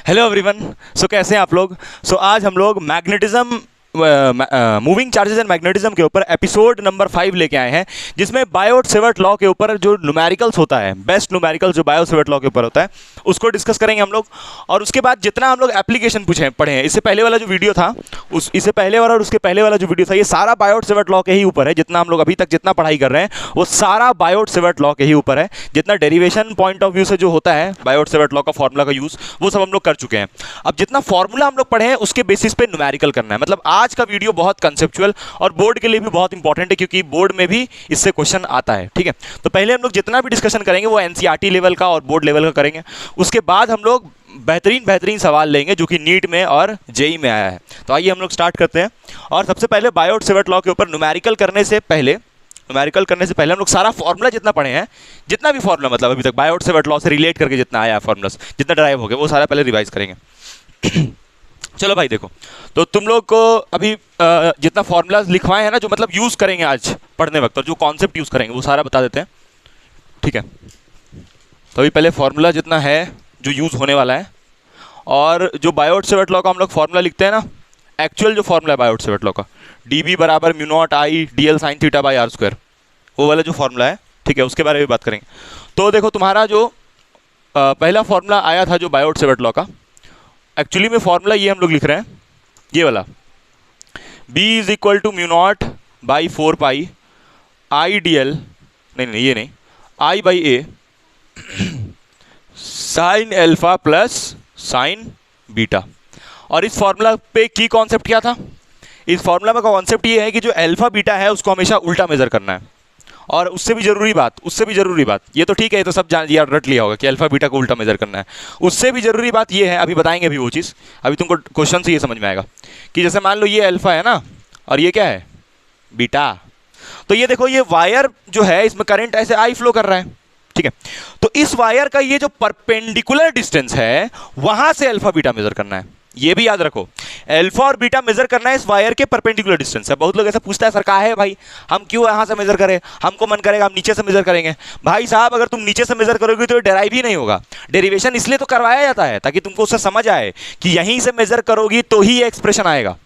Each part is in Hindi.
Hello everyone. सो कैसे हैं आप लोग। आज हम लोग magnetism moving charges and magnetism के ऊपर एपिसोड नंबर 5 लेके आए हैं, जिसमें बायोट-सेवर्ट लॉ के ऊपर जो न्यूमेरिकल्स होता है, बेस्ट न्यूमेरिकल्स जो बायोट-सेवर्ट लॉ के ऊपर होता है, उसको डिस्कस करेंगे हम लोग। और उसके बाद जितना हम लोग एप्लीकेशन पढ़े हैं, इससे पहले वाला जो वीडियो था, इससे पहले वाला और उसके पहले वाला जो वीडियो था, ये सारा बायोट-सेवर्ट लॉ के ही ऊपर है। जितना हम लोग अभी तक जितना पढ़ाई कर रहे हैं वो सारा बायोट-सेवर्ट लॉ के ही ऊपर है। जितना डेरिवेशन पॉइंट ऑफ व्यू से जो होता है बायोट-सेवर्ट लॉ का फॉर्मूला का यूज, वो सब हम लोग कर चुके हैं। अब जितना फॉर्मूला हम लोग पढ़े हैं उसके बेसिस पे न्यूमेरिकल करना है। मतलब आज का वीडियो बहुत कंसेप्चुअल और बोर्ड के लिए भी बहुत इंपॉर्टेंट है, क्योंकि बोर्ड में भी इससे क्वेश्चन आता है। ठीक है, तो पहले हम लोग जितना भी डिस्कशन करेंगे वो एनसीईआरटी लेवल का और बोर्ड लेवल का करेंगे। उसके बाद हम लोग बेहतरीन सवाल लेंगे जो कि नीट में और जेई में आया है। तो आइए हम लोग स्टार्ट करते हैं। और सबसे पहले बायोट-सेवर्ट लॉ के ऊपर न्यूमेरिकल करने से पहले हम लोग सारा फॉर्मूला जितना पढ़े हैं, जितना भी फॉर्मूला मतलब अभी तक बायोट-सेवर्ट लॉ से रिलेट करके जितना आया फॉर्मूलास, जितना ड्राइव हो गया, वो सारा पहले रिवाइज करेंगे। चलो भाई देखो, तो तुम लोग को अभी जितना फॉर्मूलाज लिखवाए हैं ना, जो मतलब यूज़ करेंगे आज पढ़ने वक्त, और जो कॉन्सेप्ट यूज़ करेंगे वो सारा बता देते हैं। ठीक है, तो अभी पहले फॉर्मूला जितना है जो यूज़ होने वाला है, और जो बायोट-सेवर्ट लॉ का हम लोग फॉर्मूला लिखते हैं ना, एक्चुअल जो फॉर्मूला है बायोट-सेवर्ट लॉ का, डी बराबर mu naught I D L sine theta by R square, वो वाला जो फॉर्मूला है, ठीक है, उसके बारे में बात करेंगे। तो देखो, तुम्हारा जो पहला फॉर्मूला आया था जो बायोट-सेवर्ट लॉ का, एक्चुअली में फॉर्मूला ये हम लोग लिख रहे हैं, ये वाला, B is equal to mu naught by 4 pi I D L, नहीं ये नहीं, I by A sine alpha plus sine beta. और इस फॉर्मूला पे की कॉन्सेप्ट क्या था? इस फॉर्मूला का कॉन्सेप्ट ये है कि जो एल्फा बीटा है उसको हमेशा उल्टा मेजर करना है। और उससे भी जरूरी बात, ये तो ठीक है, ये तो सब जान यार रट लिया होगा कि अल्फा बीटा को उल्टा मेजर करना है। उससे भी जरूरी बात ये है, अभी बताएंगे अभी वो चीज़, अभी तुमको क्वेश्चन से ये समझ में आएगा कि जैसे मान लो ये अल्फा है ना, और ये क्या है, बीटा। तो ये देखो, ये वायर जो है इसमें करंट ऐसे आई फ्लो कर रहा है, ठीक है। तो इस वायर का ये जो परपेंडिकुलर डिस्टेंस है, वहां से अल्फा बीटा मेजर करना है। ये भी याद रखो, अल्फा और बीटा मेजर करना है इस वायर के परपेंडिकुलर डिस्टेंस है। बहुत लोग ऐसा पूछता है, सर कहाँ है भाई, हम क्यों यहाँ से मेजर करें, हमको मन करेगा हम नीचे से मेजर करेंगे। भाई साहब, अगर तुम नीचे से मेजर करोगे तो डेराइव ही नहीं होगा। डेरिवेशन इसलिए तो करवाया जाता है ताकि तुमको उससे समझ आए कि यहीं से मेजर करोगी तो ही ये एक्सप्रेशन आएगा।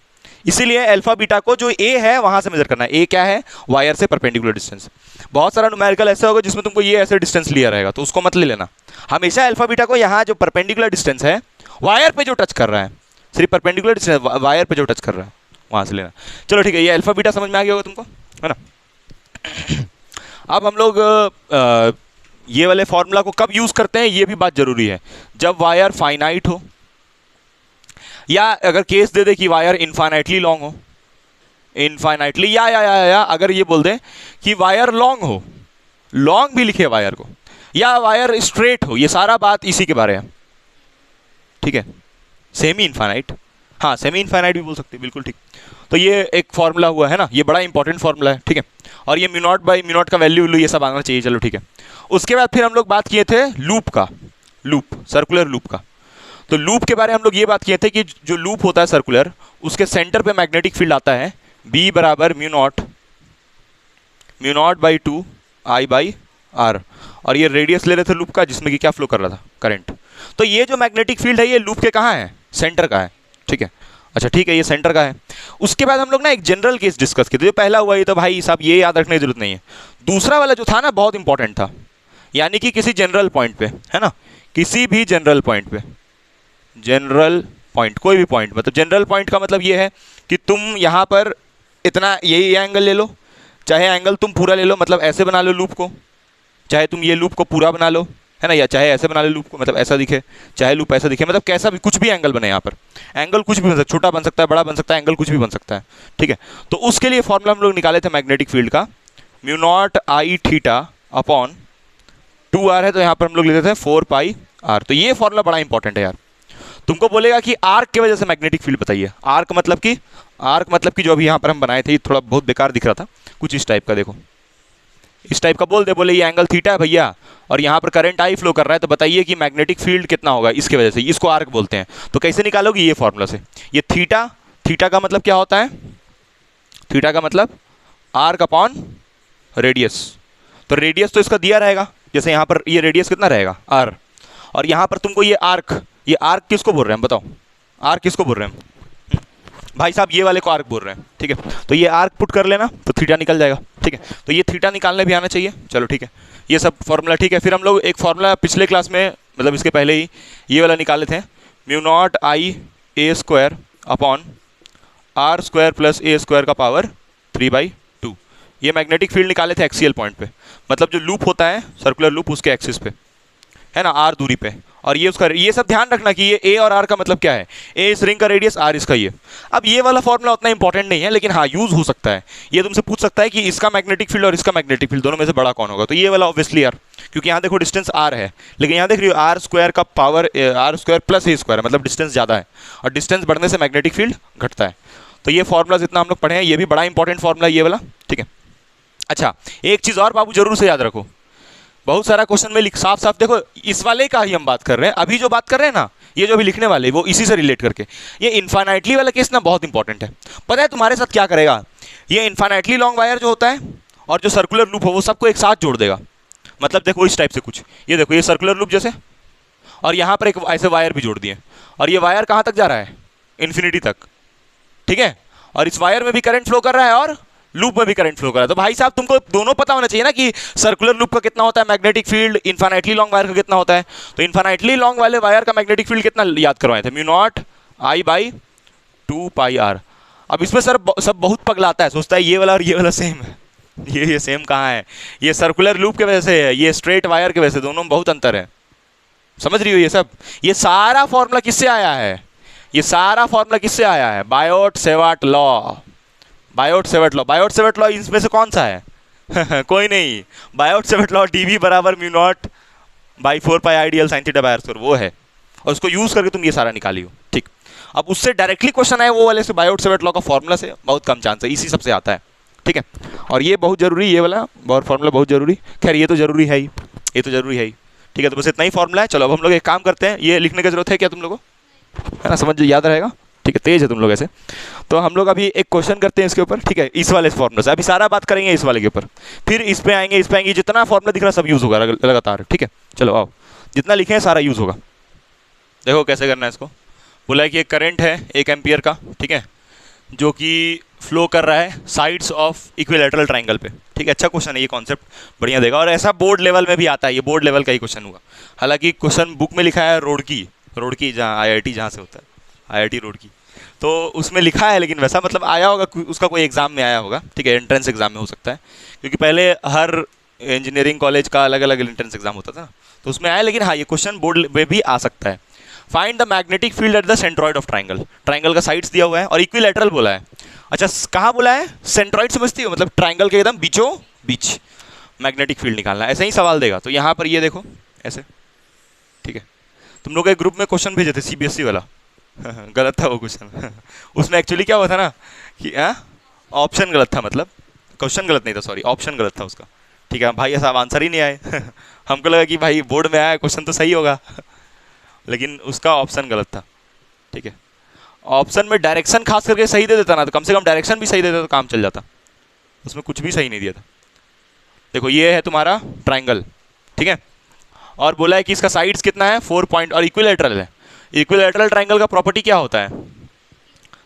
इसीलिए अल्फा बीटा को जो ए है वहां से मेजर करना है। ए क्या है? वायर से परपेंडिकुलर डिस्टेंस। बहुत सारा न्यूमेरिकल ऐसा होगा जिसमें तुमको ये ऐसे डिस्टेंस लिया रहेगा, तो उसको मत ले लेना। हमेशा अल्फा बीटा को यहाँ जो परपेंडिकुलर डिस्टेंस है, वायर पे जो टच कर रहा है, सिर्फ परपेंडिकुलर डिस्टेंस वायर पे जो टच कर रहा है वहां से लेना। चलो ठीक है, ये अल्फा बीटा समझ में आ गया होगा तुमको, है ना। अब हम लोग ये वाले फॉर्मूला को कब यूज करते हैं, ये भी बात जरूरी है। जब वायर फाइनाइट हो, या अगर केस दे दे कि वायर इनफाइनाइटली लॉन्ग हो, इनफाइनाइटली, या अगर ये बोल दे कि वायर लॉन्ग हो, लॉन्ग भी लिखे वायर को, या वायर स्ट्रेट हो, ये सारा बात इसी के बारे में, ठीक है। सेमी इनफाइनाइट, हाँ सेमी इनफाइनाइट भी बोल सकते हैं, बिल्कुल ठीक। तो ये एक फॉर्मूला हुआ है ना, ये बड़ा इंपॉर्टेंट फॉर्मूला है, ठीक है। और ये mu naught by mu naught का वैल्यू ये सब आना चाहिए, चलो ठीक है। उसके बाद फिर हम लोग बात किए थे लूप का, लूप, सर्कुलर लूप का। तो लूप के बारे में हम लोग ये बात किए थे कि जो लूप होता है सर्कुलर, उसके सेंटर पे मैग्नेटिक फील्ड आता है B बराबर mu naught by 2 I by R. और ये रेडियस ले रहे थे लूप का, जिसमें कि क्या फ्लो कर रहा था, करंट। तो ये जो मैग्नेटिक फील्ड है ये लूप के कहाँ है? सेंटर का है, ठीक है। अच्छा ठीक है, ये सेंटर का है। उसके बाद हम लोग ना एक जनरल केस डिस्कस किए थे। जो पहला हुआ ये तो भाई साहब ये याद रखने की जरूरत नहीं है। दूसरा वाला जो था ना, बहुत इंपॉर्टेंट था, यानी कि किसी जनरल पॉइंट पे, है ना, किसी भी जनरल पॉइंट पे, जनरल पॉइंट, कोई भी पॉइंट, मतलब जनरल पॉइंट का मतलब ये है कि तुम यहाँ पर इतना यही एंगल ले लो, चाहे एंगल तुम पूरा ले लो, मतलब ऐसे बना लो लूप को, चाहे तुम ये लूप को पूरा बना लो, है ना, या चाहे ऐसे बना लो लूप को, मतलब ऐसा दिखे, चाहे लूप ऐसा दिखे, मतलब कैसा भी, कुछ भी एंगल बने। यहाँ पर एंगल कुछ भी बन सकता है, छोटा बन सकता है, बड़ा बन सकता है, एंगल कुछ भी बन सकता है, ठीक है। तो उसके लिए फॉर्मूला हम लोग निकाले थे मैग्नेटिक फील्ड का, mu naught I theta upon 2r है, तो यहाँ पर हम लोग लेते थे 4 पाई r। तो ये फॉर्मूला बड़ा इंपॉर्टेंट है यार। तुमको बोलेगा कि आर्क की वजह से मैग्नेटिक फील्ड बताइए। आर्क मतलब कि जो अभी यहाँ पर हम बनाए थे, ये थोड़ा बहुत बेकार दिख रहा था, कुछ इस टाइप का, देखो इस टाइप का बोल दे, बोले ये एंगल थीटा है भैया, और यहाँ पर करंट आई फ्लो कर रहा है, तो बताइए कि मैग्नेटिक फील्ड कितना होगा इसके वजह से, इसको आर्क बोलते हैं। तो कैसे निकालोगे? ये फॉर्मूला से। ये थीटा का मतलब क्या होता है? थीटा का मतलब आर्क अपॉन रेडियस। तो रेडियस तो इसका दिया रहेगा, जैसे यहाँ पर ये रेडियस कितना रहेगा, r, और यहाँ पर तुमको ये आर्क ये आर्क किसको बोल रहे हैं बताओ, आर्क किसको बोल रहे हैं भाई साहब, ये वाले को आर्क बोल रहे हैं, ठीक है। तो ये आर्क पुट कर लेना तो थीटा निकल जाएगा, ठीक है। तो ये थीटा निकालने भी आना चाहिए, चलो ठीक है। ये सब फॉर्मूला ठीक है। फिर हम लोग एक फॉर्मूला पिछले क्लास में, मतलब इसके पहले ही ये वाला निकाले थे, mu naught I A square upon R square plus A square का पावर 3/2। ये मैग्नेटिक फील्ड निकाले थे एक्सियल पॉइंट पे, मतलब जो लूप होता है सर्कुलर लूप उसके एक्सिस पे, है ना, आर दूरी पे। और ये उसका, ये सब ध्यान रखना कि ये ए और आर का मतलब क्या है, ए इस रिंग का रेडियस, आर इसका ये। अब ये वाला फॉर्मूला उतना इंपॉर्टेंट नहीं है, लेकिन हाँ यूज हो सकता है। ये तुमसे पूछ सकता है कि इसका मैग्नेटिक फील्ड और इसका मैग्नेटिक फील्ड दोनों में से बड़ा कौन होगा, तो ये वाला ऑब्वियसली आर, क्योंकि यहाँ देखो डिस्टेंस आर है, लेकिन यहाँ देख रही हो आर स्क्वायर का power R square plus A square, मतलब डिस्टेंस ज़्यादा है, और डिस्टेंस बढ़ने से मैग्नेटिक फील्ड घटता है। तो ये फॉर्मूला जितना हम लोग पढ़े हैं, ये भी बड़ा इंपॉर्टेंट फॉर्मूला ये वाला, ठीक है। अच्छा, एक चीज़ और बाबू जरूर से याद रखो, बहुत सारा क्वेश्चन में साफ साफ देखो, इस वाले का ही हम बात कर रहे हैं, अभी जो बात कर रहे हैं ना, ये जो अभी लिखने वाले वो इसी से रिलेट करके। ये इन्फाइनाइटली वाला केस ना बहुत इंपॉर्टेंट है। पता है तुम्हारे साथ क्या करेगा, ये इन्फाइनाइटली लॉन्ग वायर जो होता है और जो सर्कुलर लूप हो वो सबको एक साथ जोड़ देगा। मतलब देखो इस टाइप से कुछ, ये देखो ये सर्कुलर लूप जैसे, और यहाँ पर एक ऐसे वायर भी जोड़ दिए, और ये वायर कहाँ तक जा रहा है, इन्फिनिटी तक, ठीक है। और इस वायर में भी करंट फ्लो कर रहा है और लूप में भी करंट फ्लो कर रहा है। तो भाई साहब तुमको दोनों पता होना चाहिए ना कि सर्कुलर लूप का कितना होता है magnetic field, infinitely long wire का कितना होता है। तो इन्फाइनाइटली लॉन्ग वाले वायर का मैग्नेटिक फील्ड कितना याद करवाए थे, mu naught I by 2πr। अब इसमें सर सब बहुत पगलाता है, सोचता है ये वाला और ये वाला सेम है, ये सेम कहाँ है, ये सर्कुलर लूप के वजह से है, ये स्ट्रेट वायर के वजह से, दोनों में बहुत अंतर है। समझ रही हो ये सब, ये सारा फॉर्मूला किससे आया है, ये सारा फॉर्मूला किससे आया है, Biot Savart law. Biot Savart law, Biot Savart law इसमें से कौन सा है कोई नहीं, बायोट सेवर्ट लॉ डीवी बराबर mu naught by 4π ideal sine theta by r square, वो है, और उसको यूज करके तुम ये सारा निकाली हो, ठीक। अब उससे डायरेक्टली क्वेश्चन आए वो वाले से, बायोट सेवर्ट लॉ का फॉर्मूला से बहुत कम चांस है, इसी सबसे आता है, ठीक है। और ये बहुत जरूरी, ये वाला और फॉर्मूला बहुत जरूरी, खैर ये तो जरूरी है ही, ये तो जरूरी है ही, ठीक है। तो बस इतना ही फॉर्मूला है। चलो अब हम लोग एक काम करते हैं, ये लिखने की जरूरत है क्या तुम लोगों को, है ना, समझ याद रहेगा, ठीक है, तेज है तुम लोग ऐसे। तो हम लोग अभी एक क्वेश्चन करते हैं इसके ऊपर, ठीक है, इस वाले फॉर्मूला से। अभी सारा बात करेंगे इस वाले के ऊपर, फिर इस पे आएंगे, इस पे आएंगे, जितना फॉर्मूला दिख रहा है सब यूज होगा लगातार, ठीक है। चलो आओ, जितना लिखे हैं सारा यूज होगा। देखो कैसे करना है इसको। बोला है कि एक करंट है 1 एम्पियर का, ठीक है, जो कि फ्लो कर रहा है साइड्स ऑफ इक्विलैटरल ट्राइंगल पे, ठीक है। अच्छा क्वेश्चन है ये, कॉन्सेप्ट बढ़िया देगा, और ऐसा बोर्ड लेवल में भी आता है, ये बोर्ड लेवल का ही क्वेश्चन होगा। हालांकि क्वेश्चन बुक में लिखा है रोड़की जहाँ IIT जहाँ से होता है, IIT रोड़की, तो उसमें लिखा है, लेकिन वैसा मतलब आया होगा, उसका कोई एग्जाम में आया होगा, ठीक है, एंट्रेंस एग्जाम में हो सकता है, क्योंकि पहले हर इंजीनियरिंग कॉलेज का अलग अलग एंट्रेंस एग्जाम होता था, तो उसमें आया। लेकिन हाँ, ये क्वेश्चन बोर्ड में भी आ सकता है। Find the magnetic field at the centroid of triangle, triangle का साइड्स दिया हुआ है और इक्विलैटरल बोला है। अच्छा कहाँ बोला है, सेंट्रॉइड समझती हो, मतलब ट्राइंगल के एकदम बीचों बीच मैग्नेटिक फील्ड निकालना है, ऐसे ही सवाल देगा। तो यहाँ पर ये देखो ऐसे, ठीक है। तुम लोग एक ग्रुप में क्वेश्चन भेजे थे CBSE वाला गलत था वो क्वेश्चन उसमें एक्चुअली क्या हुआ था ना कि ऑप्शन गलत था, मतलब क्वेश्चन गलत नहीं था, सॉरी, ऑप्शन गलत था उसका, ठीक है भाई, ऐसा आंसर ही नहीं आए हमको लगा कि भाई बोर्ड में आया क्वेश्चन तो सही होगा लेकिन उसका ऑप्शन गलत था, ठीक है। ऑप्शन में डायरेक्शन खास करके सही दे देता ना, तो कम से कम डायरेक्शन भी सही दे देता तो काम चल जाता, उसमें कुछ भी सही नहीं दिया था। देखो ये है तुम्हारा ट्राइंगल, ठीक है, और बोला है कि इसका साइड्स कितना है 4 पॉइंट, और इक्विलैटरल है। इक्विलैटरल ट्राइंगल का प्रॉपर्टी क्या होता है,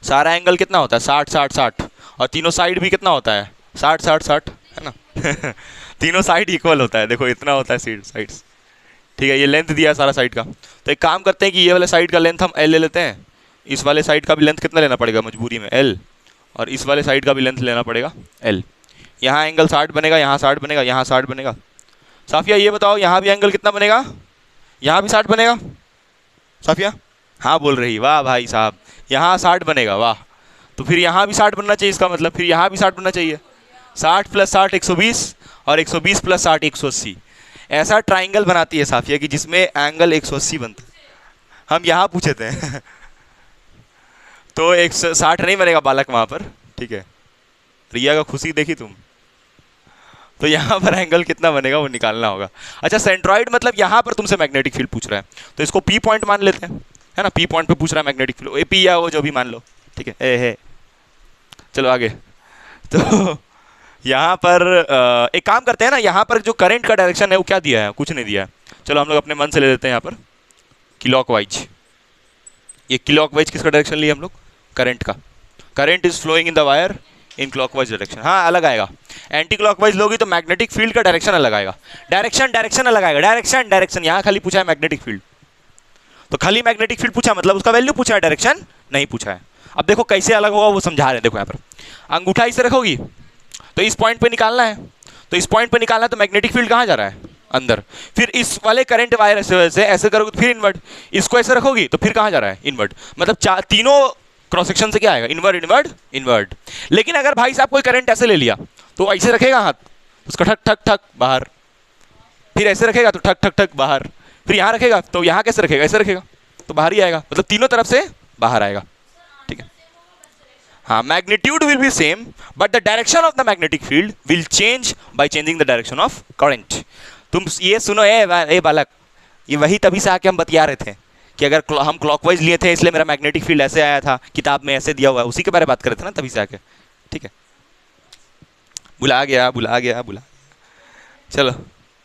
सारा एंगल कितना होता है 60 60 60, और तीनों साइड भी कितना होता है 60 60 60, है ना तीनों साइड इक्वल होता है, देखो इतना होता है साइड्स, ठीक है। ये लेंथ दिया है सारा साइड का, तो एक काम करते हैं कि ये वाले साइड का लेंथ हम L ले लेते हैं, इस वाले साइड का भी लेंथ कितना लेना पड़ेगा मजबूरी में L, और इस वाले साइड का भी लेंथ लेना पड़ेगा L। यहाँ एंगल 60 बनेगा, यहाँ 60 बनेगा, यहाँ 60 बनेगा। साफिया ये बताओ यहाँ भी एंगल कितना बनेगा, यहाँ भी 60 बनेगा, साफिया हाँ बोल रही, वाह भाई साहब, यहाँ 60 बनेगा, वाह। तो फिर यहाँ भी 60 बनना चाहिए, इसका मतलब फिर यहाँ भी 60 बनना चाहिए, 60 + 60 120, और 120 + 60 180। ऐसा ट्राइंगल बनाती है साफिया कि जिसमें एंगल 180 बनता है। हम यहाँ पूछे थे तो 160 नहीं बनेगा बालक वहाँ पर, ठीक है। रिया का खुशी देखी तुम, तो यहाँ पर एंगल कितना बनेगा वो निकालना होगा। अच्छा सेंट्रॉइड मतलब यहाँ पर तुमसे मैग्नेटिक फील्ड पूछ रहा है, तो इसको P पॉइंट मान लेते हैं, है ना, P पॉइंट पे पूछ रहा है मैग्नेटिक फील्ड, ए P या वो जो भी मान लो, ठीक है, ए है। चलो आगे, तो यहाँ पर एक काम करते हैं ना, यहाँ पर जो करंट का डायरेक्शन है वो क्या दिया है, कुछ नहीं दिया है। चलो हम लोग अपने मन से ले लेते हैं यहाँ पर क्लॉकवाइज, ये क्लॉकवाइज किसका डायरेक्शन लिया हम लोग? करंट का। Current is flowing in the wire in clockwise direction. हाँ अलग आएगा, एंटी क्लॉकवाइज लोगी तो मैग्नेटिक फील्ड का डायरेक्शन अलग आएगा, डायरेक्शन अलग आएगा, डायरेक्शन। यहाँ खाली पूछा है मैग्नेटिक फील्ड, तो खाली मैग्नेटिक फील्ड पूछा मतलब उसका वैल्यू पूछा है, डायरेक्शन नहीं पूछा है। अब देखो कैसे अलग होगा वो समझा रहे हैं। देखो यहाँ पर अंगूठा इसे रखोगी तो इस पॉइंट पे निकालना है, तो इस पॉइंट पे निकालना है, तो मैग्नेटिक फील्ड कहाँ जा रहा है? अंदर। फिर इस वाले करंट वायर ऐसे करोगे तो फिर इनवर्ट, इसको ऐसे रखोगी तो फिर कहाँ जा रहा है? इनवर्ट। मतलब तीनों क्रॉस सेक्शन से क्या आएगा? Invert invert invert. लेकिन अगर भाई साहब कोई करंट ऐसे ले लिया तो ऐसे रखेगा हाथ, उसका ठक ठक ठक बाहर, फिर ऐसे रखेगा तो ठक ठक ठक बाहर, फिर यहाँ रखेगा तो यहाँ कैसे रखेगा? ऐसे रखेगा तो बाहर ही आएगा, मतलब तीनों तरफ से बाहर आएगा। ठीक है, हाँ magnitude will be same but the direction of the magnetic field will change by changing the direction of current. तुम ये सुनो ए बालक, ये वही तभी से आके हम बतिया रहे थे कि अगर हम क्लॉकवाइज लिए थे इसलिए मेरा मैग्नेटिक फील्ड ऐसे आया था, किताब में ऐसे दिया हुआ है, उसी के बारे में बात कर रहे थे ना तभी से आके। ठीक है, बुला गया। चलो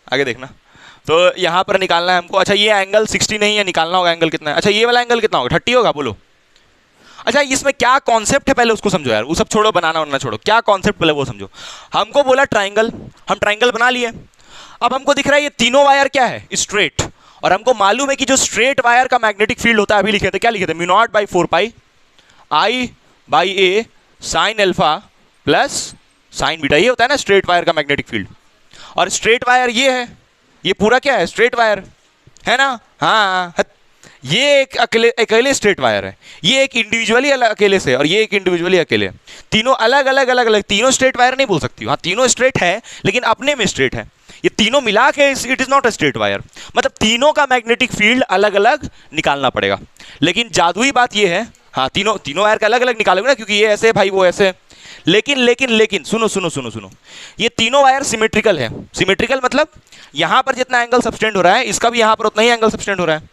आगे देखना। तो यहाँ पर निकालना है हमको। अच्छा ये एंगल 60 नहीं है, निकालना होगा एंगल कितना है। अच्छा ये वाला एंगल कितना होगा? 30 होगा, बोलो। अच्छा इसमें क्या कॉन्सेप्ट है पहले उसको समझो यार, वो सब छोड़ो, बनाना वरना छोड़ो, क्या कॉन्सेप्ट पहले वो समझो। हमको बोला ट्राइंगल, हम ट्राइंगल बना लिए। अब हमको दिख रहा है ये तीनों वायर क्या है? स्ट्रेट। और हमको मालूम है कि जो स्ट्रेट वायर का मैग्नेटिक फील्ड होता है, अभी लिखे थे, क्या लिखे थे? Mu naught by 4 pi I by A sine alpha plus sine beta, ये होता है ना स्ट्रेट वायर का मैग्नेटिक फील्ड। और स्ट्रेट वायर ये है, ये पूरा क्या है? स्ट्रेट वायर है ना। हाँ ये एक अकेले स्ट्रेट वायर है, ये एक इंडिविजुअली अलग अकेले से, और ये एक इंडिविजुअली अकेले, तीनों अलग अलग। तीनों स्ट्रेट वायर नहीं बोल सकती, हाँ तीनों स्ट्रेट है लेकिन अपने में स्ट्रेट है। ये तीनों मिला के it is not a straight wire, मतलब तीनों का मैग्नेटिक फील्ड अलग अलग निकालना पड़ेगा। लेकिन जादुई बात ये है, हाँ तीनों वायर का अलग अलग निकालोगे ना, क्योंकि ये ऐसे भाई वो ऐसे। लेकिन सुनो, ये तीनों वायर सिमेट्रिकल है। सिमेट्रिकल मतलब यहां पर जितना एंगल सबस्टेंड हो रहा है इसका भी यहां पर उतना ही एंगल सबस्टेंड हो रहा है।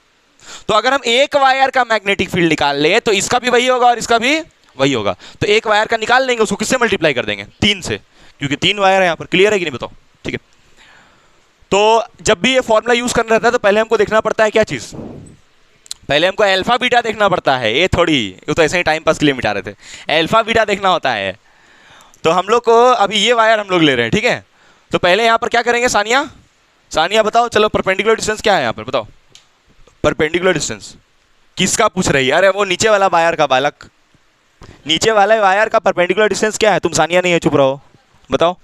तो अगर हम एक वायर का मैग्नेटिक फील्ड निकाल ले तो इसका भी वही होगा और इसका भी वही होगा। तो एक वायर का निकाल लेंगे, उसको किससे मल्टीप्लाई कर देंगे? 3 से, क्योंकि 3 वायर है यहाँ पर। क्लियर है कि नहीं बताओ? ठीक है, तो जब भी ये फॉर्मूला यूज करना रहता है तो पहले हमको देखना पड़ता है क्या चीज? पहले हमको अल्फा बीटा देखना पड़ता है। ये थोड़ी, ये तो ऐसे ही टाइम पास के लिए मिटा रहे थे, अल्फा बीटा देखना होता है। तो हम लोग को अभी ये वायर हम लोग ले रहे हैं, ठीक है। तो पहले यहाँ पर क्या करेंगे? सानिया बताओ, चलो परपेंडिकुलर डिस्टेंस क्या है यहाँ पर बताओ? परपेंडिकुलर डिस्टेंस किसका पूछ रही है? अरे वो नीचे वाला वायर का, बालक नीचे वाले वायर का परपेंडिकुलर डिस्टेंस क्या है? तुम सानिया नहीं है, चुप रहो, बताओ।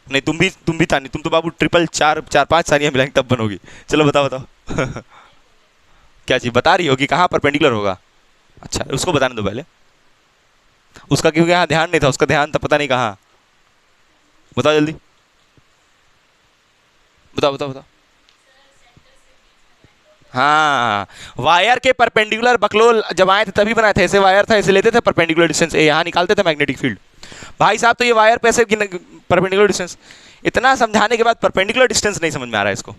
नहीं तुम भी तानी, तुम तो बाबू 4 सानिया मिलाएंगे तब बनोगी। चलो बताओ क्या चीज बता रही होगी? कहाँ परपेंडिकुलर होगा? अच्छा उसको बताने दो पहले, उसका क्योंकि यहाँ ध्यान नहीं था, उसका ध्यान था पता नहीं कहाँ। बताओ जल्दी, बताओ। हाँ वायर के परपेंडिकुलर बकलोल जब आए थे तभी बनाए थे, ऐसे वायर था, ऐसे लेते थे परपेंडिकुलर डिस्टेंस, यहाँ निकालते थे मैग्नेटिक फील्ड। भाई साहब तो ये वायर पे ऐसे परपेंडिकुलर डिस्टेंस, इतना समझाने के बाद परपेंडिकुलर डिस्टेंस नहीं समझ में आ रहा है इसको।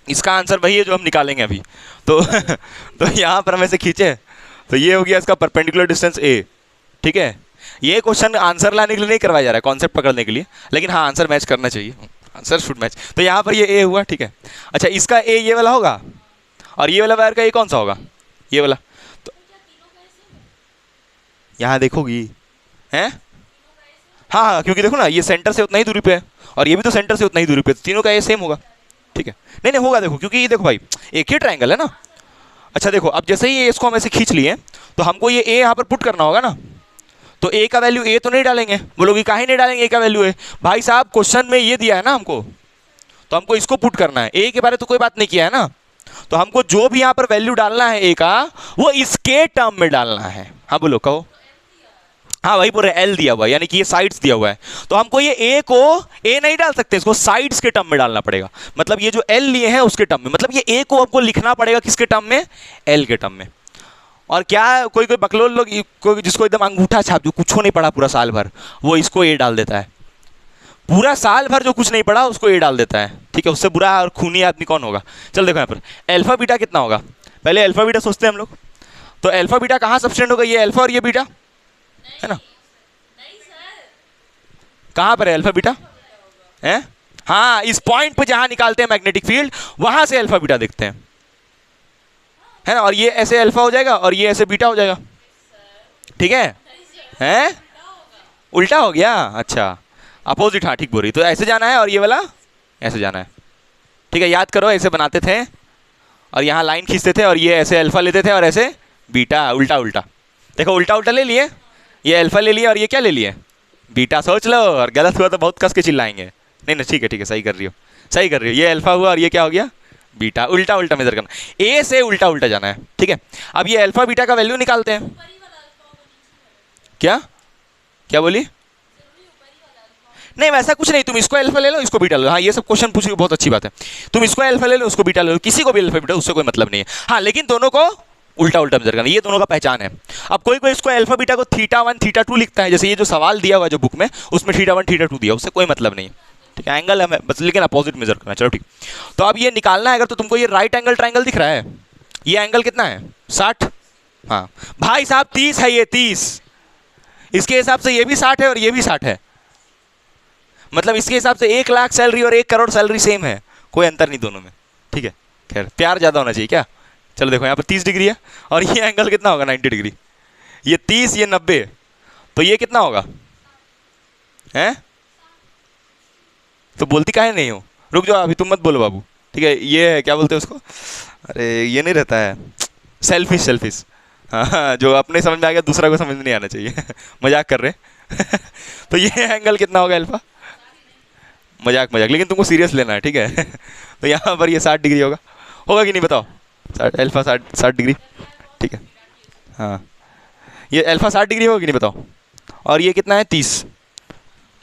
इसका आंसर वही है जो हम निकालेंगे अभी। तो तो यहाँ पर हम ऐसे खींचे तो ये हो गया इसका परपेंडिकुलर डिस्टेंस ए, ठीक है। ये क्वेश्चन आंसर लाने के लिए नहीं करवाया जा रहा है, कॉन्सेप्ट पकड़ने के लिए, लेकिन हाँ आंसर मैच करना चाहिए, आंसर शुड मैच। तो यहाँ पर ये ए हुआ, ठीक है। अच्छा इसका ए ये वाला होगा और ये वाला वायर का ए कौन सा होगा? ये वाला। तो यहाँ देखोगी हैं, हाँ क्योंकि देखो ना ये सेंटर से उतना ही दूरी पे है और ये भी तो सेंटर से उतना ही दूरी पे, तीनों का ए सेम होगा, ठीक है। नहीं होगा, देखो क्योंकि ये देखो भाई एक ही ट्रायंगल है ना। अच्छा देखो अब जैसे ही इसको हम ऐसे खींच लिए तो हमको ये ए यहाँ पर पुट करना होगा ना, तो ए का वैल्यू ए तो नहीं डालेंगे, बोलोगे काहे नहीं डालेंगे? ए का वैल्यू है भाई साहब, क्वेश्चन में ये दिया है ना हमको, तो हमको इसको पुट करना है। ए के बारे तो कोई बात नहीं किया है ना, तो हमको जो भी यहाँ पर वैल्यू डालना है ए का वो इसके टर्म में डालना है। हाँ बोलो, कहो। हाँ वही पूरे एल दिया हुआ है, यानी कि ये साइड्स दिया हुआ है, तो हमको ये ए को ए नहीं डाल सकते, इसको साइड्स के टर्म में डालना पड़ेगा। मतलब ये जो एल लिए हैं उसके टर्म में, मतलब ये ए को हमको लिखना पड़ेगा किसके टर्म में? एल के टर्म में। और क्या कोई बकलोल लोग, कोई जिसको एकदम अंगूठा छाप, जो कुछ नहीं पढ़ा पूरा साल भर, वो इसको ए डाल देता है। पूरा साल भर जो कुछ नहीं पढ़ा उसको ए डाल देता है, ठीक है। उससे बुरा और खूनी आदमी कौन होगा? चल देखो यहाँ पर अल्फा बीटा कितना होगा, पहले अल्फा बीटा सोचते हैं हम लोग। तो अल्फा बीटा कहाँ सब्सटेंड होगा? ये अल्फा और ये बीटा है ना, कहाँ पर है अल्फा बीटा? है हाँ, इस पॉइंट पे जहां निकालते हैं मैग्नेटिक फील्ड वहां से अल्फा बीटा देखते हैं, है ना, और ये ऐसे अल्फा हो जाएगा और ये ऐसे बीटा हो जाएगा, ठीक है? हैं, उल्टा हो गया, अच्छा अपोजिट, हाँ ठीक बोल रही। तो ऐसे जाना है और ये वाला ऐसे जाना है, ठीक है? याद करो, ऐसे बनाते थे और यहाँ लाइन खींचते थे और ये ऐसे अल्फा लेते थे और ऐसे बीटा, उल्टा उल्टा। देखो उल्टा उल्टा ले लिए, ये अल्फा ले लिया और ये क्या ले लिए, बीटा। सोच लो, और गलत हुआ तो बहुत कस के चिल्लाएंगे। नहीं नहीं, ठीक है, सही कर रही हो, सही कर रही हो। ये अल्फा हुआ और ये क्या हो गया, बीटा। उल्टा उल्टा मेजर करना, ए से उल्टा उल्टा जाना है, ठीक है? अब ये अल्फा बीटा का वैल्यू निकालते हैं। क्या क्या बोली? नहीं वैसा कुछ नहीं, तुम इसको अल्फा ले लो, इसको बीटा ले लो। हाँ, ये सब क्वेश्चन पूछ बहुत अच्छी बात है। तुम इसको अल्फा ले लो, उसको बीटा ले लो, किसी को भी अल्फा बीटा, उससे कोई मतलब नहीं है। हाँ, लेकिन दोनों को उल्टा उल्टा मेजर करना, ये दोनों का पहचान है। अब कोई कोई इसको अल्फा बीटा को θ1 θ2 लिखता है, जैसे ये जो सवाल दिया हुआ है जो बुक में, उसमें θ1 θ2 दिया, उससे कोई मतलब नहीं, ठीक है? एंगल है बस, लेकिन अपोजिट मेजर करना। चलो ठीक। तो अब ये निकालना है, अगर तो तुमको ये राइट एंगल ट्राइंगल दिख रहा है, ये एंगल कितना है, 60। हाँ भाई साहब 30 है, ये 30, इसके हिसाब से ये भी 60 है और ये भी 60 है, मतलब इसके हिसाब से 1 लाख सैलरी और 1 करोड़ सैलरी सेम है, कोई अंतर नहीं दोनों में, ठीक है? खैर प्यार ज़्यादा होना चाहिए क्या? चलो देखो, यहाँ पर 30 डिग्री है और ये एंगल कितना होगा, 90 डिग्री। ये 30, ये 90, तो ये कितना होगा, हैं? तो बोलती काहे नहीं हो? रुक जाओ, अभी तुम मत बोलो बाबू, ठीक है? ये है, क्या बोलते हैं उसको, अरे ये नहीं रहता है, सेल्फिश, सेल्फिश। हाँ, जो अपने समझ में आ गया दूसरा को समझ में नहीं आना चाहिए। मजाक कर रहे। तो ये एंगल कितना होगा अल्फा, मजाक मजाक, लेकिन तुमको सीरियस लेना है, ठीक है? तो यहाँ पर ये 60 डिग्री होगा, होगा कि नहीं बताओ? अल्फा 60 डिग्री, ठीक है? हाँ, ये अल्फा 60 डिग्री होगा कि नहीं बताओ? और ये कितना है, 30।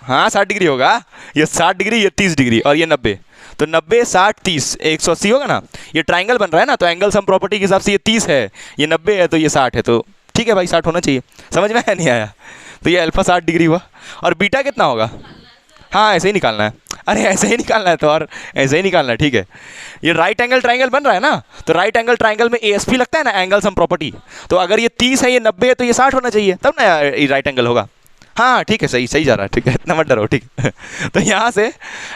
हाँ 60 डिग्री होगा, ये 60 डिग्री, ये 30 डिग्री और ये 90, तो 90 60 30 180 होगा ना। ये ट्राइंगल बन रहा है ना, तो एंगल सम प्रॉपर्टी के हिसाब से ये 30 है, ये 90 है, तो ये 60 है, तो ठीक है भाई 60 होना चाहिए। समझ में आया नहीं आया? तो ये अल्फा 60 डिग्री हुआ। और बीटा कितना होगा? हाँ ऐसे ही निकालना है, अरे ऐसे ही निकालना है, तो और ऐसे ही निकालना है, ठीक है? ये राइट एंगल ट्राइंगल बन रहा है ना, तो राइट एंगल ट्राइंगल में एएसपी लगता है ना, एंगल सम प्रॉपर्टी। तो अगर ये 30 है, ये 90 है, तो ये 60 होना चाहिए, तब ना ये राइट एंगल होगा। हाँ ठीक है, सही सही जा रहा है, ठीक है? इतना मत डरो, ठीक है? तो यहाँ से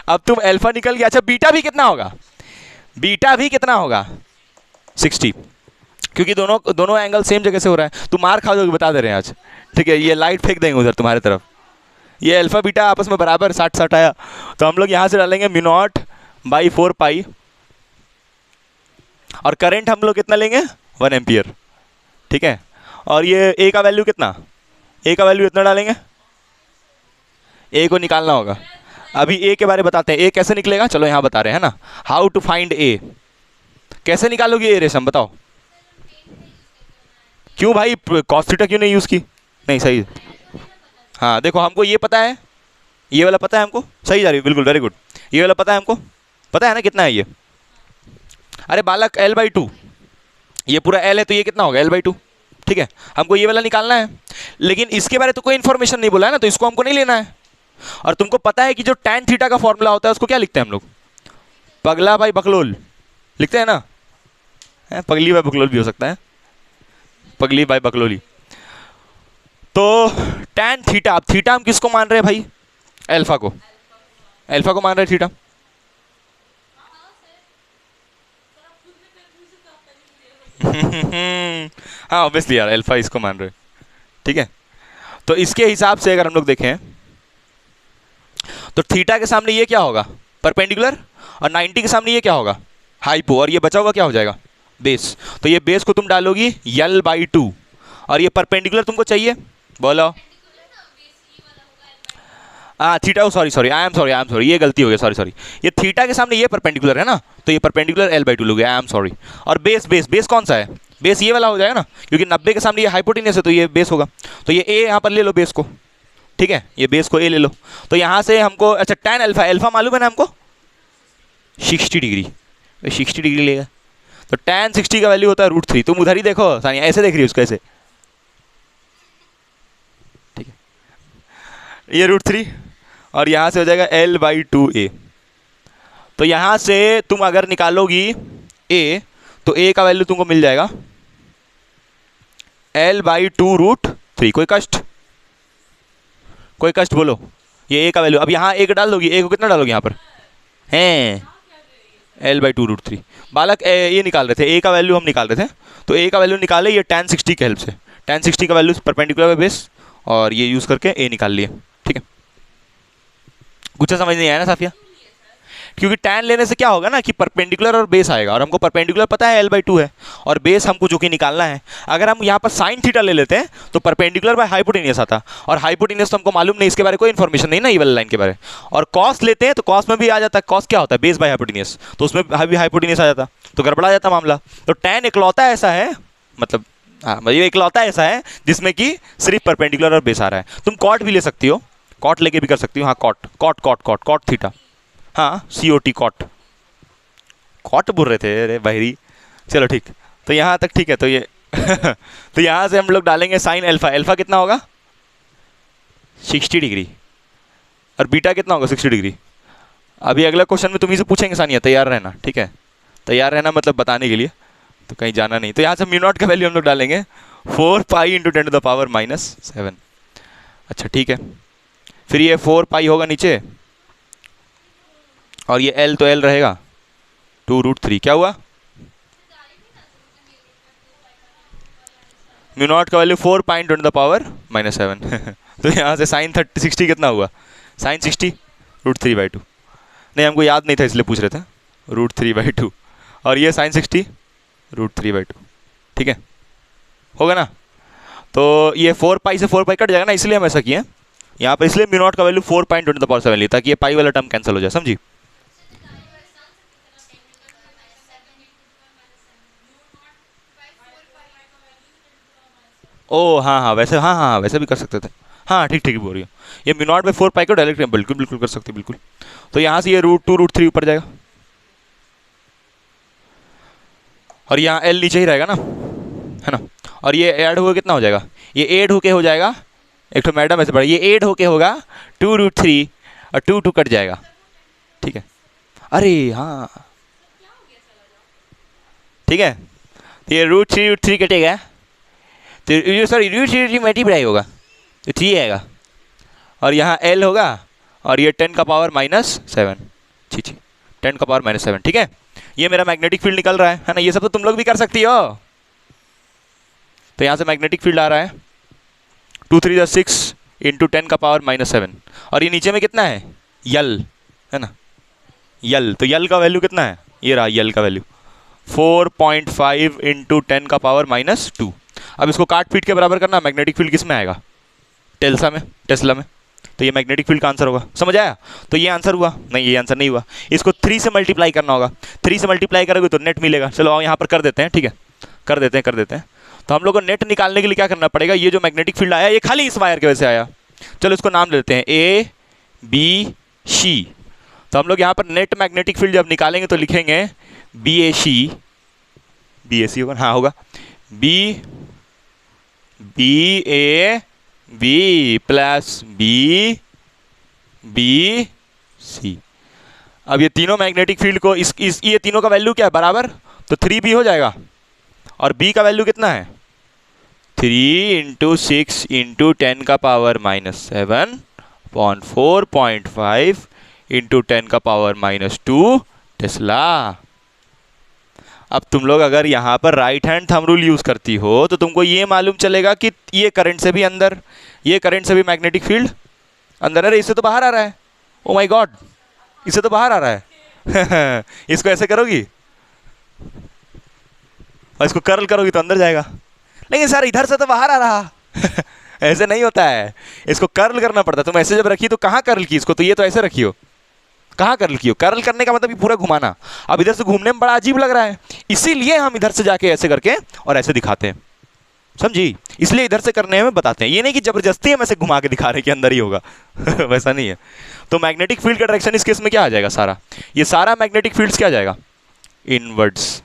अब तुम अल्फा निकल गया। अच्छा बीटा भी कितना होगा, बीटा भी कितना होगा, 60, क्योंकि दोनों एंगल सेम जगह से हो रहा है। तुम मार खा दोगे, बता दे रहे हैं आज, ठीक है? ये लाइट फेंक देंगे उधर तुम्हारे तरफ। ये अल्फा बीटा आपस में बराबर 60 आया, तो हम लोग यहाँ से डालेंगे μ0/4 पाई, और करंट हम लोग कितना लेंगे, 1 एम्पियर, ठीक है? और ये ए का वैल्यू कितना, ए का वैल्यू इतना डालेंगे, ए को निकालना होगा। अभी ए के बारे में बताते हैं, ए कैसे निकलेगा, चलो यहाँ बता रहे हैं ना, हाउ टू फाइंड ए। कैसे निकालोगे ए रेशम, बताओ? क्यों भाई, कॉस थीटा क्यों नहीं यूज़ की? नहीं सही, हाँ देखो हमको ये पता है, ये वाला पता है हमको, सही जा रही है, बिल्कुल वेरी गुड। ये वाला पता है हमको, पता है ना कितना है ये? अरे बालक L/2, ये पूरा L है, तो ये कितना होगा, L/2, ठीक है? हमको ये वाला निकालना है, लेकिन इसके बारे में तो कोई इन्फॉर्मेशन नहीं बोला है ना, तो इसको हमको नहीं लेना है। और तुमको पता है कि जो tan थीटा का फॉर्मूला होता है उसको क्या लिखते हैं हम लोग, पगला भाई बकलोल लिखते हैं ना, पगली भाई बकलोल भी हो सकता है, पगली भाई बकलोली। तो tan थीटा, अब थीटा हम किसको मान रहे हैं भाई, अल्फा को, अल्फा को मान रहे हैं थीटा। हाँ ऑब्वियसली यार, अल्फा इसको मान रहे हैं, ठीक है? तो इसके हिसाब से अगर हम लोग देखें तो थीटा के सामने ये क्या होगा, परपेंडिकुलर, और 90 के सामने ये क्या होगा, हाइपो, और ये बचा हुआ क्या हो जाएगा, बेस। तो ये बेस को तुम डालोगी L/2, और ये परपेंडिकुलर तुमको चाहिए, बोलो? Theta, sorry I am sorry, ये गलती हो गई, सॉरी। ये थीटा के सामने ये परपेंडिकुलर है ना, तो ये परपेंडिकुलर L/2 लोगे, आई एम सॉरी। और बेस कौन सा है, बेस ये वाला हो जाएगा ना, क्योंकि 90 के सामने ये हाइपोटेन्यूस है, तो ये बेस होगा। तो ये ए यहाँ पर ले लो बेस को, ठीक है? ये बेस को ए ले लो। तो यहाँ से हमको, अच्छा tan अल्फा मालूम है ना हमको, 60 डिग्री, 60 डिग्री लेगा, तो tan 60 का वैल्यू होता है √3। तुम उधर ही देखो सानिया, ऐसे देख रही हो उसको, ऐसे, ठीक है? ये √3, और यहाँ से हो जाएगा L/2a। तो यहाँ से तुम अगर निकालोगी a, तो a का वैल्यू तुमको मिल जाएगा L/2√3। कोई कष्ट बोलो, ये a का वैल्यू। अब यहाँ a डाल दोगी, a को कितना डालोगी यहाँ पर, हैं L/2√3। बालक ये निकाल रहे थे, ए का वैल्यू हम निकाल रहे थे, तो ए का वैल्यू निकाले ये tan 60 के हेल्प से। tan 60 का वैल्यू परपेंडिकुलर है बेस, और ये यूज़ करके ए निकाल लिए। ठीक है, कुछ समझ नहीं आया ना साफिया? क्योंकि tan लेने से क्या होगा ना कि परपेंडिकुलर और बेस आएगा, और हमको परपेंडिकुलर पता है L/2 है, और बेस हमको जो कि निकालना है। अगर हम यहाँ पर साइन थीटा ले लेते हैं तो परपेंडिकुलर बाय हाइपोटेनियस आता, और हाइपोटेनियस तो हमको मालूम नहीं, इसके बारे में कोई इन्फॉर्मेशन नहीं ना ये वाली लाइन के बारे में। और कॉस लेते हैं तो कॉस में भी आ जाता है, कॉस क्या होता है, बेस बाय हाइपोटेनियस, तो उसमें भी हाइपोटेनियस आ जाता, तो गड़बड़ा जाता मामला। तो tan इकलौता ऐसा है, मतलब हाँ मतलब इकलौता ऐसा है जिसमें कि सिर्फ परपेंडिकुलर और बेस आ रहा है। तुम कॉट भी ले सकती हो, कॉट लेके भी कर सकती हो। हाँ cot cot cot cot cot theta, हाँ COT कॉट, कॉट बोल रहे थे अरे बहरी। चलो ठीक, तो यहाँ तक ठीक है। तो ये तो यहाँ से हम लोग डालेंगे साइन अल्फा, अल्फा कितना होगा 60 डिग्री, और बीटा कितना होगा 60 डिग्री। अभी अगला क्वेश्चन में तुम्ही से पूछेंगे सानिया, तैयार रहना। ठीक है, तैयार रहना मतलब बताने के लिए, तो कहीं जाना नहीं। तो यहाँ से म्यू नॉट का वैल्यू हम लोग डालेंगे 4 पाई × 10⁻⁻⁷। अच्छा ठीक है, फिर ये 4 पाई होगा नीचे, और ये L तो L रहेगा 2√3। क्या हुआ, म्यू नॉट का वैल्यू 4 पाई × 10⁻⁻⁷। तो यहाँ से साइन 60 कितना हुआ, साइन 60 √3/2। नहीं हमको याद नहीं था इसलिए पूछ रहे थे, √3/2, और ये साइन 60 √3/2। ठीक है, होगा ना। तो ये 4 पाई से 4 पाई कट जाएगा ना, इसलिए हम ऐसा किए यहाँ पर, इसलिए म्यू नॉट का वैल्यू 4 पाई × 10⁻⁷ लिया, ताकि ये पाई वाला टर्म कैंसिल हो जाए, समझी। ओ हाँ हाँ वैसे, हाँ हाँ वैसे भी कर सकते थे, हाँ ठीक ठीक बोल रही हो। ये म्यू नॉट 4 पाई को डायरेक्ट बिल्कुल बिल्कुल कर सकते बिल्कुल। तो यहाँ से ये √2√3 ऊपर जाएगा, और यहाँ L नीचे ही रहेगा ना, है ना। और ये ऐड होकर कितना हो जाएगा, ये ऐड होके हो जाएगा, एक तो मैडम ऐसे पढ़ा, ये ऐड होके होगा 2√3, और 2 कट जाएगा। ठीक है, अरे हाँ ठीक है, तो ये √3 कटेगा, तो ये सॉरी √3 मल्टीप्लाई होगा तो 3 आएगा, और यहाँ L होगा, और ये 10⁻⁻⁷। छी 10⁻⁻⁷। ठीक है, ये मेरा मैग्नेटिक फील्ड निकल रहा है ना। ये सब तो तुम लोग भी कर सकती हो। तो यहाँ से मैग्नेटिक फील्ड आ रहा है 2 3 6 × 10⁻⁻⁷, और ये नीचे में कितना है यल, है ना, यल। तो यल का वैल्यू कितना है, ये रहा यल का वैल्यू 4.5 × 10⁻⁻²। अब इसको काट पीट के बराबर करना, मैग्नेटिक फील्ड किस में आएगा, टेस्ला में। तो ये मैग्नेटिक फील्ड का आंसर होगा, समझ आया। तो ये आंसर हुआ नहीं, ये आंसर नहीं हुआ, इसको 3 से मल्टीप्लाई करना होगा। 3 से मल्टीप्लाई करोगे तो नेट मिलेगा। चलो आओ यहाँ पर कर देते हैं, ठीक है, कर देते हैं। तो हम लोग को नेट निकालने के लिए क्या करना पड़ेगा, ये जो मैग्नेटिक फील्ड आया ये खाली इस वायर की वजह से आया। चलो इसको नाम देते हैं ABC। तो हम लोग यहाँ पर नेट मैग्नेटिक फील्ड जब निकालेंगे तो लिखेंगे BAC होगा, हाँ होगा BAB प्लस BBC। अब ये तीनों मैग्नेटिक फील्ड को ये तीनों का वैल्यू क्या है बराबर, तो 3B हो जाएगा, और B का वैल्यू कितना है 3 × 6 × 10⁻⁻⁷/4.5 × 10⁻⁻² टेस्ला। अब तुम लोग अगर यहाँ पर right hand thumb rule use करती हो तो तुमको ये मालूम चलेगा कि ये करंट से भी अंदर, ये करंट से भी मैग्नेटिक फील्ड अंदर। अरे इससे तो बाहर आ रहा है, ओ माय गॉड, इससे तो बाहर आ रहा है। इसको ऐसे करोगी और इसको कर्ल करोगी तो अंदर जाएगा, लेकिन सर इधर से तो बाहर आ रहा। ऐसे नहीं होता है, इसको कर्ल करना पड़ता है। तुम ऐसे जब रखी तो कहाँ कर्ल की इसको, तो ये तो ऐसे रखी हो, कहाँ कर्ल की हो। कर्ल करने का मतलब ये पूरा घुमाना। अब इधर से घूमने में बड़ा अजीब लग रहा है, इसीलिए हम इधर से जाके ऐसे करके और ऐसे दिखाते हैं, समझी। इसलिए इधर से करने में बताते हैं, ये नहीं कि जबरदस्ती हम ऐसे घुमा के दिखा रहे हैं कि अंदर ही होगा। वैसा नहीं है। तो मैग्नेटिक फील्ड का डायरेक्शन इस केस में क्या आ जाएगा, सारा ये सारा मैग्नेटिक फील्ड्स क्या आ जाएगा इनवर्ड्स।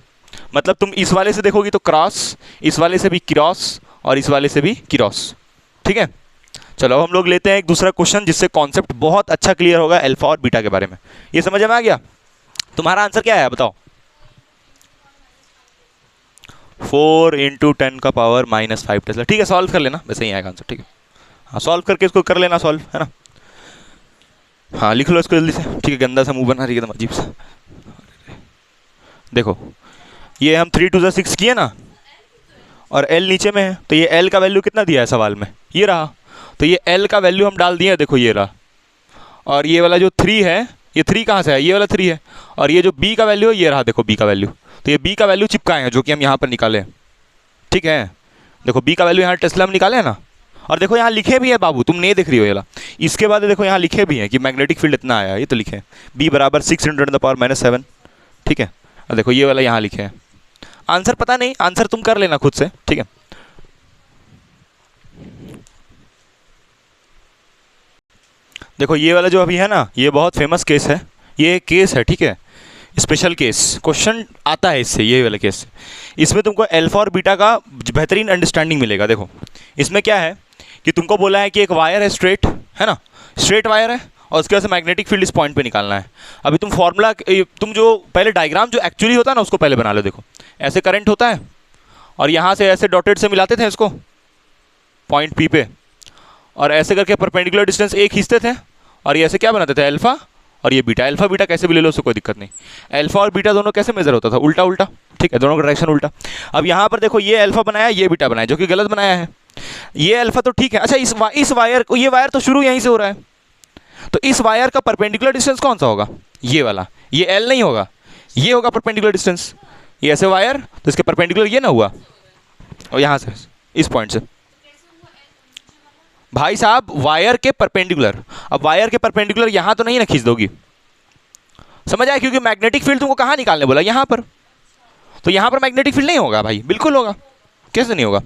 मतलब तुम इस वाले से देखोगी तो क्रॉस, इस वाले से भी क्रॉस, और इस वाले से भी क्रॉस। ठीक है, चलो हम लोग लेते हैं एक दूसरा क्वेश्चन जिससे कॉन्सेप्ट बहुत अच्छा क्लियर होगा अल्फा और बीटा के बारे में। ये समझ में आ गया। तुम्हारा आंसर क्या है बताओ, 4 × 10⁻⁻⁵ टेस्ला। ठीक है, सॉल्व कर लेना, वैसे ही आएगा आंसर। ठीक है, हाँ सॉल्व करके इसको कर लेना सॉल्व, है ना। हाँ लिख लो इसको जल्दी से। ठीक है, गंदा सा मुंह बना रही है एकदम अजीब सा। देखो ये हम 3 2 6 किए ना, और L नीचे में है, तो ये L का वैल्यू कितना दिया है सवाल में, ये रहा। तो ये L का वैल्यू हम डाल दिए, देखो ये रहा। और ये वाला जो 3 है, ये 3 कहाँ से है, ये वाला 3 है। और ये जो B का वैल्यू है, ये रहा, देखो B का वैल्यू। तो ये B का वैल्यू चिपकाए हैं, जो कि हम यहाँ पर निकाले, ठीक है। देखो B का वैल्यू यहाँ टेस्ला में निकाले है ना। और देखो यहाँ लिखे भी है बाबू, तुम नहीं देख रही हो ये ला। इसके बाद देखो यहाँ लिखे भी हैं कि मैग्नेटिक फील्ड इतना आया, ये तो लिखे हैं B बराबर 6 × 10⁻⁷, ठीक है। और देखो ये वाला यहाँ लिखे हैं। आंसर पता नहीं, आंसर तुम कर लेना खुद से, ठीक है। देखो ये वाला जो अभी है ना, ये बहुत फेमस केस है, ये केस है, ठीक है, स्पेशल केस, क्वेश्चन आता है इससे, ये वाला केस। इसमें तुमको अल्फा और बीटा का बेहतरीन अंडरस्टैंडिंग मिलेगा। देखो इसमें क्या है कि तुमको बोला है कि एक वायर है स्ट्रेट, है ना, स्ट्रेट वायर है, और उसके वजह से मैग्नेटिक फील्ड इस पॉइंट पे निकालना है। अभी तुम फॉर्मूला, तुम जो पहले डायग्राम जो एक्चुअली होता है ना, उसको पहले बना लो। देखो ऐसे करंट होता है, और यहाँ से ऐसे डॉटेड से मिलाते थे इसको पॉइंट P पे, और ऐसे करके परपेंडिकुलर डिस्टेंस एक खींचते थे, और ये ऐसे क्या बनाते थे, अल्फा और ये बीटा। अल्फा बीटा कैसे भी ले लो, उससे कोई दिक्कत नहीं। अल्फा और बीटा दोनों कैसे मेजर होता था, उल्टा उल्टा, ठीक है, दोनों का डायरेक्शन उल्टा। अब यहाँ पर देखो ये अल्फा बनाया, ये बीटा बनाया, जो कि गलत बनाया है। ये अल्फा तो ठीक है, अच्छा इस वायर को, ये वायर तो शुरू यहीं से हो रहा है, तो इस वायर का परपेंडिकुलर डिस्टेंस कौन सा होगा, ये वाला। ये L नहीं होगा, ये होगा परपेंडिकुलर डिस्टेंस। ये ऐसे वायर, तो इसके परपेंडिकुलर ये ना हुआ, और यहाँ से इस पॉइंट से भाई साहब वायर के परपेंडिकुलर। अब वायर के परपेंडिकुलर यहाँ तो नहीं ना खींच दोगी, समझ आया, क्योंकि मैग्नेटिक फील्ड तुमको कहाँ निकालने बोला, यहाँ पर। तो यहाँ पर मैग्नेटिक फील्ड नहीं होगा भाई, बिल्कुल होगा, कैसे नहीं होगा।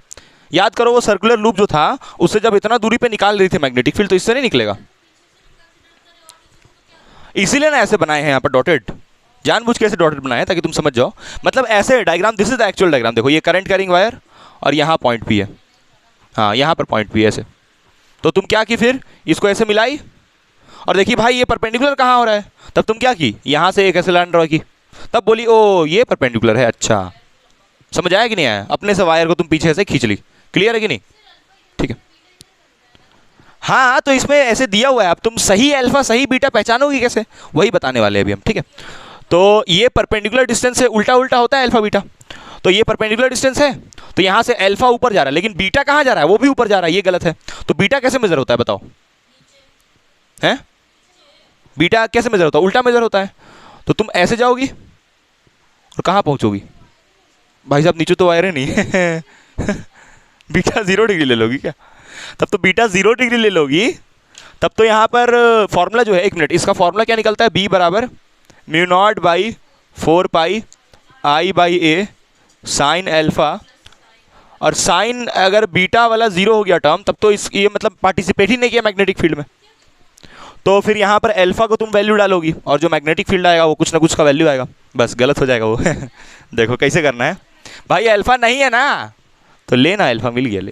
याद करो वो सर्कुलर लूप जो था, उससे जब इतना दूरी पे निकाल रही थी मैग्नेटिक फील्ड, तो इससे नहीं निकलेगा। इसीलिए ना ऐसे बनाए हैं यहाँ पर डॉटेड, जानबूझ के ऐसे डॉटेड बनाए हैं ताकि तुम समझ जाओ। मतलब ऐसे diagram, this is the actual diagram. देखो ये करंट कैरिंग वायर, और यहाँ पॉइंट P है, हाँ यहाँ पर पॉइंट P है ऐसे। तो तुम क्या की, फिर इसको ऐसे मिलाई, और देखिए भाई ये परपेंडिकुलर कहाँ हो रहा है, तब तुम क्या की, यहाँ से एक ऐसे लाइन ड्रॉ की, तब बोली ओ ये परपेंडिकुलर है। अच्छा समझ आया कि नहीं आया, अपने से वायर को तुम पीछे से खींच ली, क्लियर है कि नहीं, ठीक है। हाँ तो इसमें ऐसे दिया हुआ है, अब तुम सही अल्फा सही बीटा पहचानोगी कैसे, वही बताने वाले हैं अभी हम, ठीक है। तो ये परपेंडिकुलर डिस्टेंस से उल्टा उल्टा होता है अल्फा बीटा, तो ये परपेंडिकुलर डिस्टेंस है, तो यहाँ से अल्फा ऊपर जा रहा है, लेकिन बीटा कहाँ जा रहा है, वो भी ऊपर जा रहा है, ये गलत है। तो बीटा कैसे मेजर होता है बताओ, हैं, बीटा कैसे मेजर होता है, उल्टा मेजर होता है। तो तुम ऐसे जाओगी और कहाँ पहुँचोगी भाई साहब, नीचे तो वायर है नहीं बीटा 0 डिग्री ले लोगी क्या, तब तो बीटा 0 डिग्री ले लोगी, तब तो यहाँ पर फॉर्मूला जो है, 1 मिनट, इसका फॉर्मूला क्या निकलता है, B बराबर μ0/4πI/A साइन अल्फा। और साइन अगर बीटा वाला 0 हो गया टर्म, तब तो ये मतलब पार्टिसिपेट ही नहीं किया मैग्नेटिक फील्ड में, तो फिर यहाँ पर अल्फा को तुम वैल्यू डालोगी, और जो मैग्नेटिक फील्ड आएगा वो कुछ ना कुछ का वैल्यू आएगा, बस गलत हो जाएगा वो देखो कैसे करना है भाई, अल्फा नहीं है ना, तो लेना, अल्फा मिल गया, ले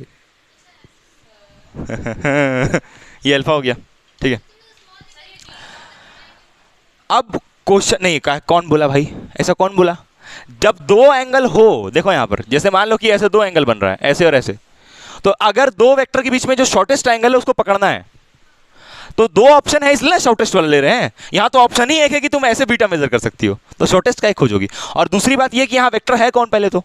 ये अल्फा हो गया, ठीक है। अब क्वेश्चन नहीं, कौन बोला भाई, ऐसा कौन बोला, जब दो एंगल हो, देखो यहाँ पर जैसे मान लो कि ऐसे दो एंगल बन रहा है, ऐसे और ऐसे, तो अगर दो वेक्टर के बीच में जो शॉर्टेस्ट एंगल है उसको पकड़ना है, तो दो ऑप्शन है, इसलिए शॉर्टेस्ट वाला ले रहे हैं। यहाँ तो ऑप्शन ही एक है कि तुम ऐसे बीटा मेजर कर सकती हो, तो शॉर्टेस्ट का एक खोजोगी। और दूसरी बात ये कि यहाँ वेक्टर है कौन, पहले तो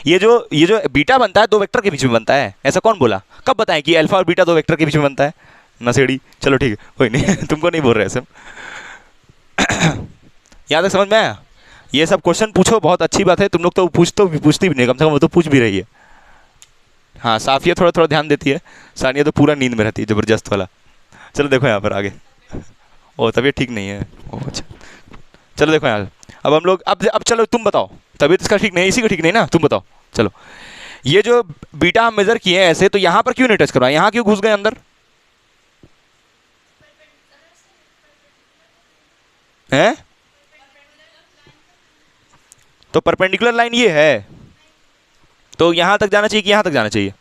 ये जो बीटा बनता है दो वेक्टर के बीच में बनता है, ऐसा कौन बोला, कब बताएं कि अल्फा और बीटा दो वेक्टर के बीच में बनता है, नसेड़ी, चलो ठीक है कोई नहीं तुमको नहीं बोल रहे ऐसे यहाँ तक समझ में आया। ये सब क्वेश्चन पूछो, बहुत अच्छी बात है, तुम लोग तो पूछती भी नहीं, कम से कम वो तो पूछ भी रही है। हाँ साफिया थोड़ा थोड़ा ध्यान देती है, सानिया तो पूरा नींद में रहती है, ज़बरदस्त वाला। चलो देखो यहाँ पर आगे, ओ तबीयत ठीक नहीं है, ओह अच्छा, चलो देखो यहाँ, अब हम लोग अब चलो तुम बताओ, तबीयत इसका ठीक नहीं, इसी का ठीक नहीं ना, तुम बताओ। चलो ये जो बीटा हम मेजर किए हैं ऐसे, तो यहाँ पर क्यों नहीं टच करवाए, यहाँ क्यों घुस गए अंदर, हैं, तो परपेंडिकुलर लाइन ये है, तो यहां तक जाना चाहिए कि यहां तक जाना चाहिए,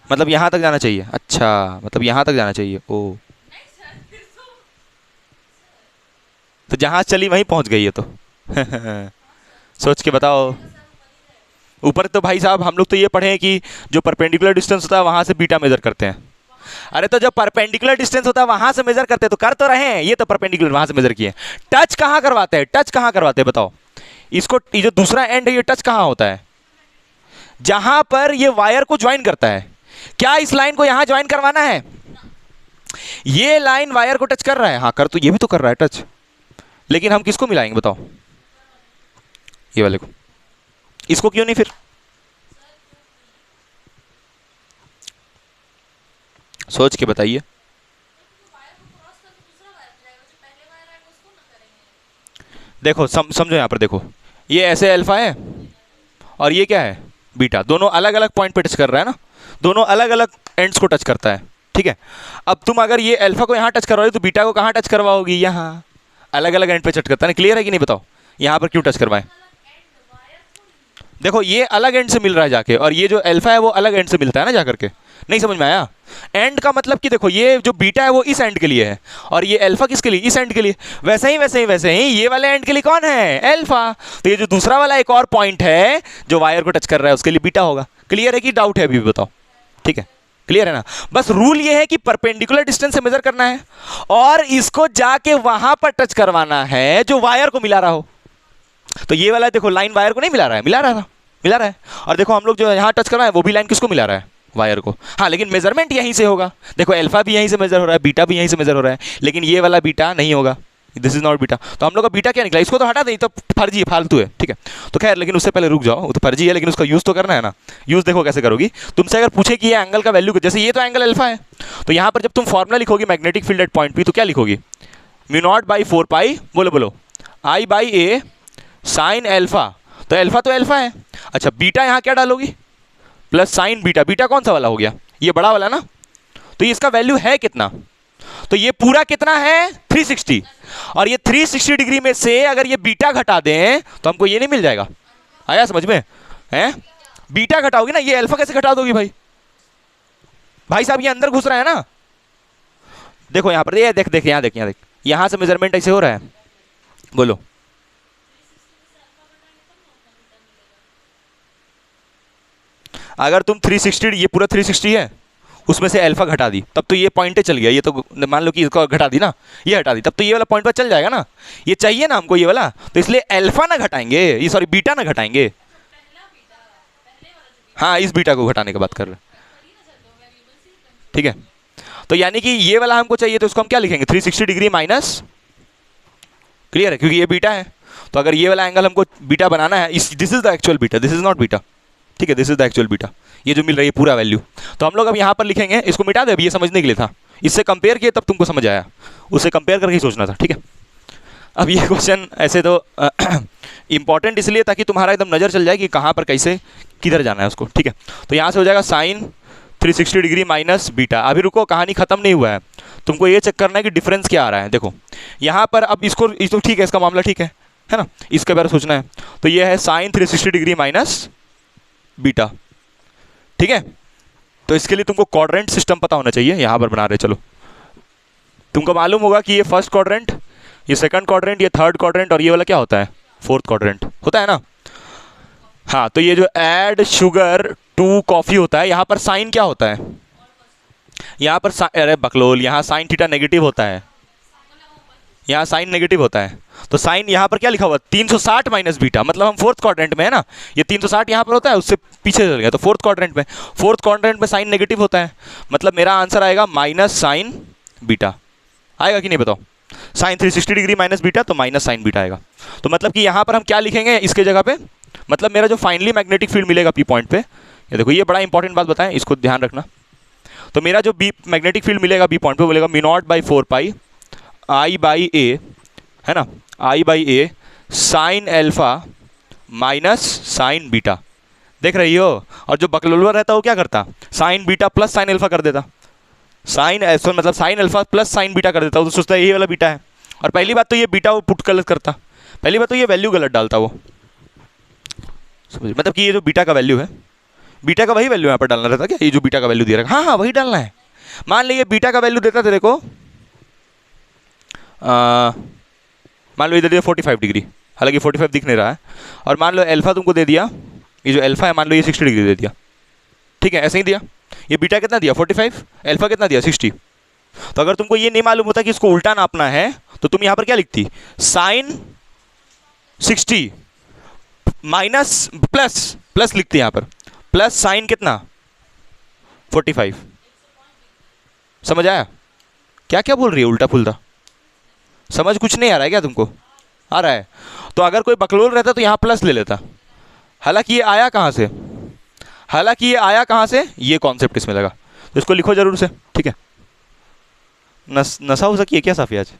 मतलब यहां तक जाना चाहिए, अच्छा मतलब यहां तक जाना चाहिए, ओ तो जहां चली वहीं पहुंच गई है तो सोच के बताओ। ऊपर तो भाई साहब हम लोग तो ये पढ़े हैं कि जो परपेंडिकुलर डिस्टेंस होता है वहां से बीटा मेजर करते हैं, अरे तो जब परपेंडिकुलर डिस्टेंस होता है वहां से मेजर करते हैं, तो कर तो रहे हैं, ये तो परपेंडिकुलर वहां से मेजर किए। टच कहां करवाते हैं, टच कहां करवाते हैं बताओ? इसको ये जो दूसरा एंड है ये टच कहां होता है? जहां पर ये वायर को ज्वाइन करता है। क्या इस लाइन को यहां ज्वाइन करवाना है? ये लाइन वायर को टच कर रहा है, हाँ कर, तो ये भी तो कर रहा है टच, लेकिन हम किसको मिलाएंगे बताओ? ये वाले को। इसको क्यों नहीं फिर? सोच के बताइए। देखो समझो यहां पर, देखो ये ऐसे अल्फा है और ये क्या है बीटा, दोनों अलग अलग पॉइंट पे टच कर रहा है ना, दोनों अलग अलग एंड्स को टच करता है, ठीक है। अब तुम अगर ये अल्फा को यहां टच करवाओगे तो बीटा को कहां टच करवाओगी? यहां, अलग अलग एंड पे टच करता है ना। क्लियर है कि नहीं बताओ? यहां पर क्यों टच करवाएं? देखो ये अलग एंड से मिल रहा है जाके, और ये जो अल्फा है वो अलग एंड से मिलता है ना जाकर के। नहीं समझ में आया? एंड का मतलब कि देखो ये जो बीटा है वो इस एंड के लिए है, और ये अल्फा किसके लिए? इस एंड के लिए। वैसे ही ये वाले एंड के लिए कौन है? अल्फा। तो ये जो दूसरा वाला एक और पॉइंट है जो वायर को टच कर रहा है उसके लिए बीटा होगा। क्लियर है कि डाउट है अभी भी बताओ? ठीक है, क्लियर है ना? बस रूल ये है कि परपेंडिकुलर डिस्टेंस से मेजर करना है और इसको जाके वहां पर टच करवाना है जो वायर को मिला रहा हो। तो ये वाला देखो लाइन वायर को नहीं मिला रहा है, मिला रहा है। और देखो हम लोग जो यहाँ टच कर रहे हैं वो भी लाइन किसको मिला रहा है? वायर को। हाँ लेकिन मेजरमेंट यहीं से होगा। देखो अल्फा भी यहीं से मेजर हो रहा है, बीटा भी यहीं से मेजर हो रहा है, लेकिन ये वाला बीटा नहीं होगा, दिस इज नॉट बीटा। तो हम लोग का बीटा क्या निकला? इसको तो हटा दे, तो फर्जी है, फालतू है, ठीक है। तो खैर, लेकिन उससे पहले रुक जाओ, वो तो फर्जी है लेकिन उसका यूज तो करना है ना। यूज देखो कैसे करोगी। तुमसे अगर पूछे कि ये एंगल का वैल्यू, जैसे ये तो एंगल अल्फा है, तो यहाँ पर जब तुम फॉर्मुला लिखोगी magnetic field at point P, तो क्या लिखोगी? म्यू नॉट बाई 4 पाई, बोलो I by A sine alpha. तो अल्फा है। अच्छा बीटा यहाँ क्या डालोगी? Plus sine beta. बीटा कौन सा वाला हो गया? ये बड़ा वाला ना। तो ये इसका वैल्यू है कितना? तो ये पूरा कितना है? 360। और ये 360 डिग्री में से अगर ये बीटा घटा दें तो हमको ये नहीं मिल जाएगा? आया समझ में? हैं? बीटा घटाओगी ना, ये अल्फा कैसे घटा दोगी भाई? भाई साहब ये अंदर घुस रहा है ना। देखो यहां पर, ये देख यहां से मेजरमेंट ऐसे हो रहा है। बोलो अगर तुम 360, ये पूरा 360 है, उसमें से अल्फा घटा दी, तब तो ये पॉइंटे चल गया। ये तो मान लो कि इसको घटा दी ना, ये हटा दी, तब तो ये वाला पॉइंट पर चल जाएगा ना। ये चाहिए ना हमको ये वाला, तो इसलिए अल्फा ना घटाएंगे, ये सॉरी बीटा ना घटाएंगे। हाँ इस बीटा को घटाने की बात कर रहे हैं, ठीक है। तो यानी कि ये वाला हमको चाहिए, तो इसको हम क्या लिखेंगे? 360 डिग्री माइनस, क्लियर है, क्योंकि ये बीटा है। तो अगर ये वाला एंगल हमको बीटा बनाना है, this is the actual beta, this is not beta, ठीक है, this is the actual beta, ये जो मिल रही है पूरा वैल्यू। तो हम लोग अब यहाँ पर लिखेंगे, इसको मिटा दे, अभी ये समझने के लिए था, इससे कंपेयर किए तब तुमको समझ आया, उससे कंपेयर करके ही सोचना था, ठीक है। अब ये क्वेश्चन ऐसे तो इंपॉर्टेंट इसलिए ताकि तुम्हारा एकदम नज़र चल जाए कि कहाँ पर कैसे किधर जाना है उसको, ठीक है। तो यहाँ से हो जाएगा साइन 360 डिग्री माइनस बीटा। अभी रुको, कहानी खत्म नहीं हुआ है, तुमको ये चेक करना है कि डिफरेंस क्या आ रहा है। देखो यहाँ पर अब इसको तो ठीक है, इसका मामला ठीक है ना, इसके बारे में सोचना है। तो ये है साइन 360 डिग्री माइनस बीटा, ठीक है। तो इसके लिए तुमको क्वाड्रेंट सिस्टम पता होना चाहिए। यहाँ पर बना रहे, चलो तुमको मालूम होगा कि ये फर्स्ट क्वाड्रेंट, ये सेकंड क्वाड्रेंट, ये थर्ड क्वाड्रेंट, और ये वाला क्या होता है? फोर्थ क्वाड्रेंट होता है ना। हाँ तो ये जो ऐड शुगर टू कॉफी होता है, यहाँ पर साइन क्या होता है? यहाँ पर अरे बकलोल, यहाँ साइन थीटा नेगेटिव होता है, यहाँ साइन नेगेटिव होता है। तो साइन यहाँ पर क्या लिखा हुआ? 360 माइनस बीटा, मतलब हम फोर्थ क्वाड्रेंट में है ना, ये 360 यहाँ पर होता है, उससे पीछे चल गया तो फोर्थ क्वाड्रेंट में साइन नेगेटिव होता है, मतलब मेरा आंसर आएगा माइनस साइन बीटा। आएगा कि नहीं बताओ? साइन 360 डिग्री माइनस बीटा, तो माइनस साइन बीटा आएगा। तो मतलब कि यहाँ पर हम क्या लिखेंगे इसके जगह पे? मतलब मेरा जो फाइनली मैग्नेटिक फील्ड मिलेगा पी पॉइंट पे, ये देखो ये बड़ा इंपॉर्टेंट बात बताएं, इसको ध्यान रखना। तो मेरा जो बी मैग्नेटिक फील्ड मिलेगा बी पॉइंट पे, बोलेगा mu naught by 4 pi I by A, है ना, I by A sine alpha minus sine beta. देख रही हो? और जो बकलोलवा रहता है वो क्या करता? Sign beta plus sine alpha कर देता, साइन ऐसा मतलब sign alpha plus sine beta कर देता। वो तो सोचता है ये वाला बीटा है, और पहली बात तो ये बीटा वो पुट गलत करता, पहली बात तो ये वैल्यू गलत डालता वो, मतलब कि ये जो बीटा का वैल्यू है, बीटा का वही वैल्यू यहाँ पर डालना रहता क्या? ये जो बीटा का वैल्यू दे रहा है, हाँ वही डालना है। मान लीजिए बीटा का वैल्यू देता तेरे को, मान लो इधर दिया 45 डिग्री, हालांकि 45 दिख नहीं रहा है, और मान लो अल्फा तुमको दे दिया, ये जो अल्फा है मान लो ये 60 डिग्री दे दिया, ठीक है, ऐसे ही दिया। ये बीटा कितना दिया 45, अल्फा कितना दिया 60। तो अगर तुमको ये नहीं मालूम होता कि इसको उल्टा नापना है तो तुम यहां पर क्या लिखती, साइन 60 माइनस प्लस, प्लस लिखती यहां पर, प्लस साइन कितना 45। समझ आया? क्या क्या बोल रही है उल्टा पुल्टा, समझ कुछ नहीं आ रहा है क्या तुमको? आ रहा है? तो अगर कोई बकलोल रहता तो यहां प्लस ले लेता। हालांकि ये आया कहां से, हालांकि ये आया कहां से, ये कॉन्सेप्ट इसमें लगा, तो इसको लिखो जरूर से, ठीक है? नशा हो सकी है क्या साफी आज?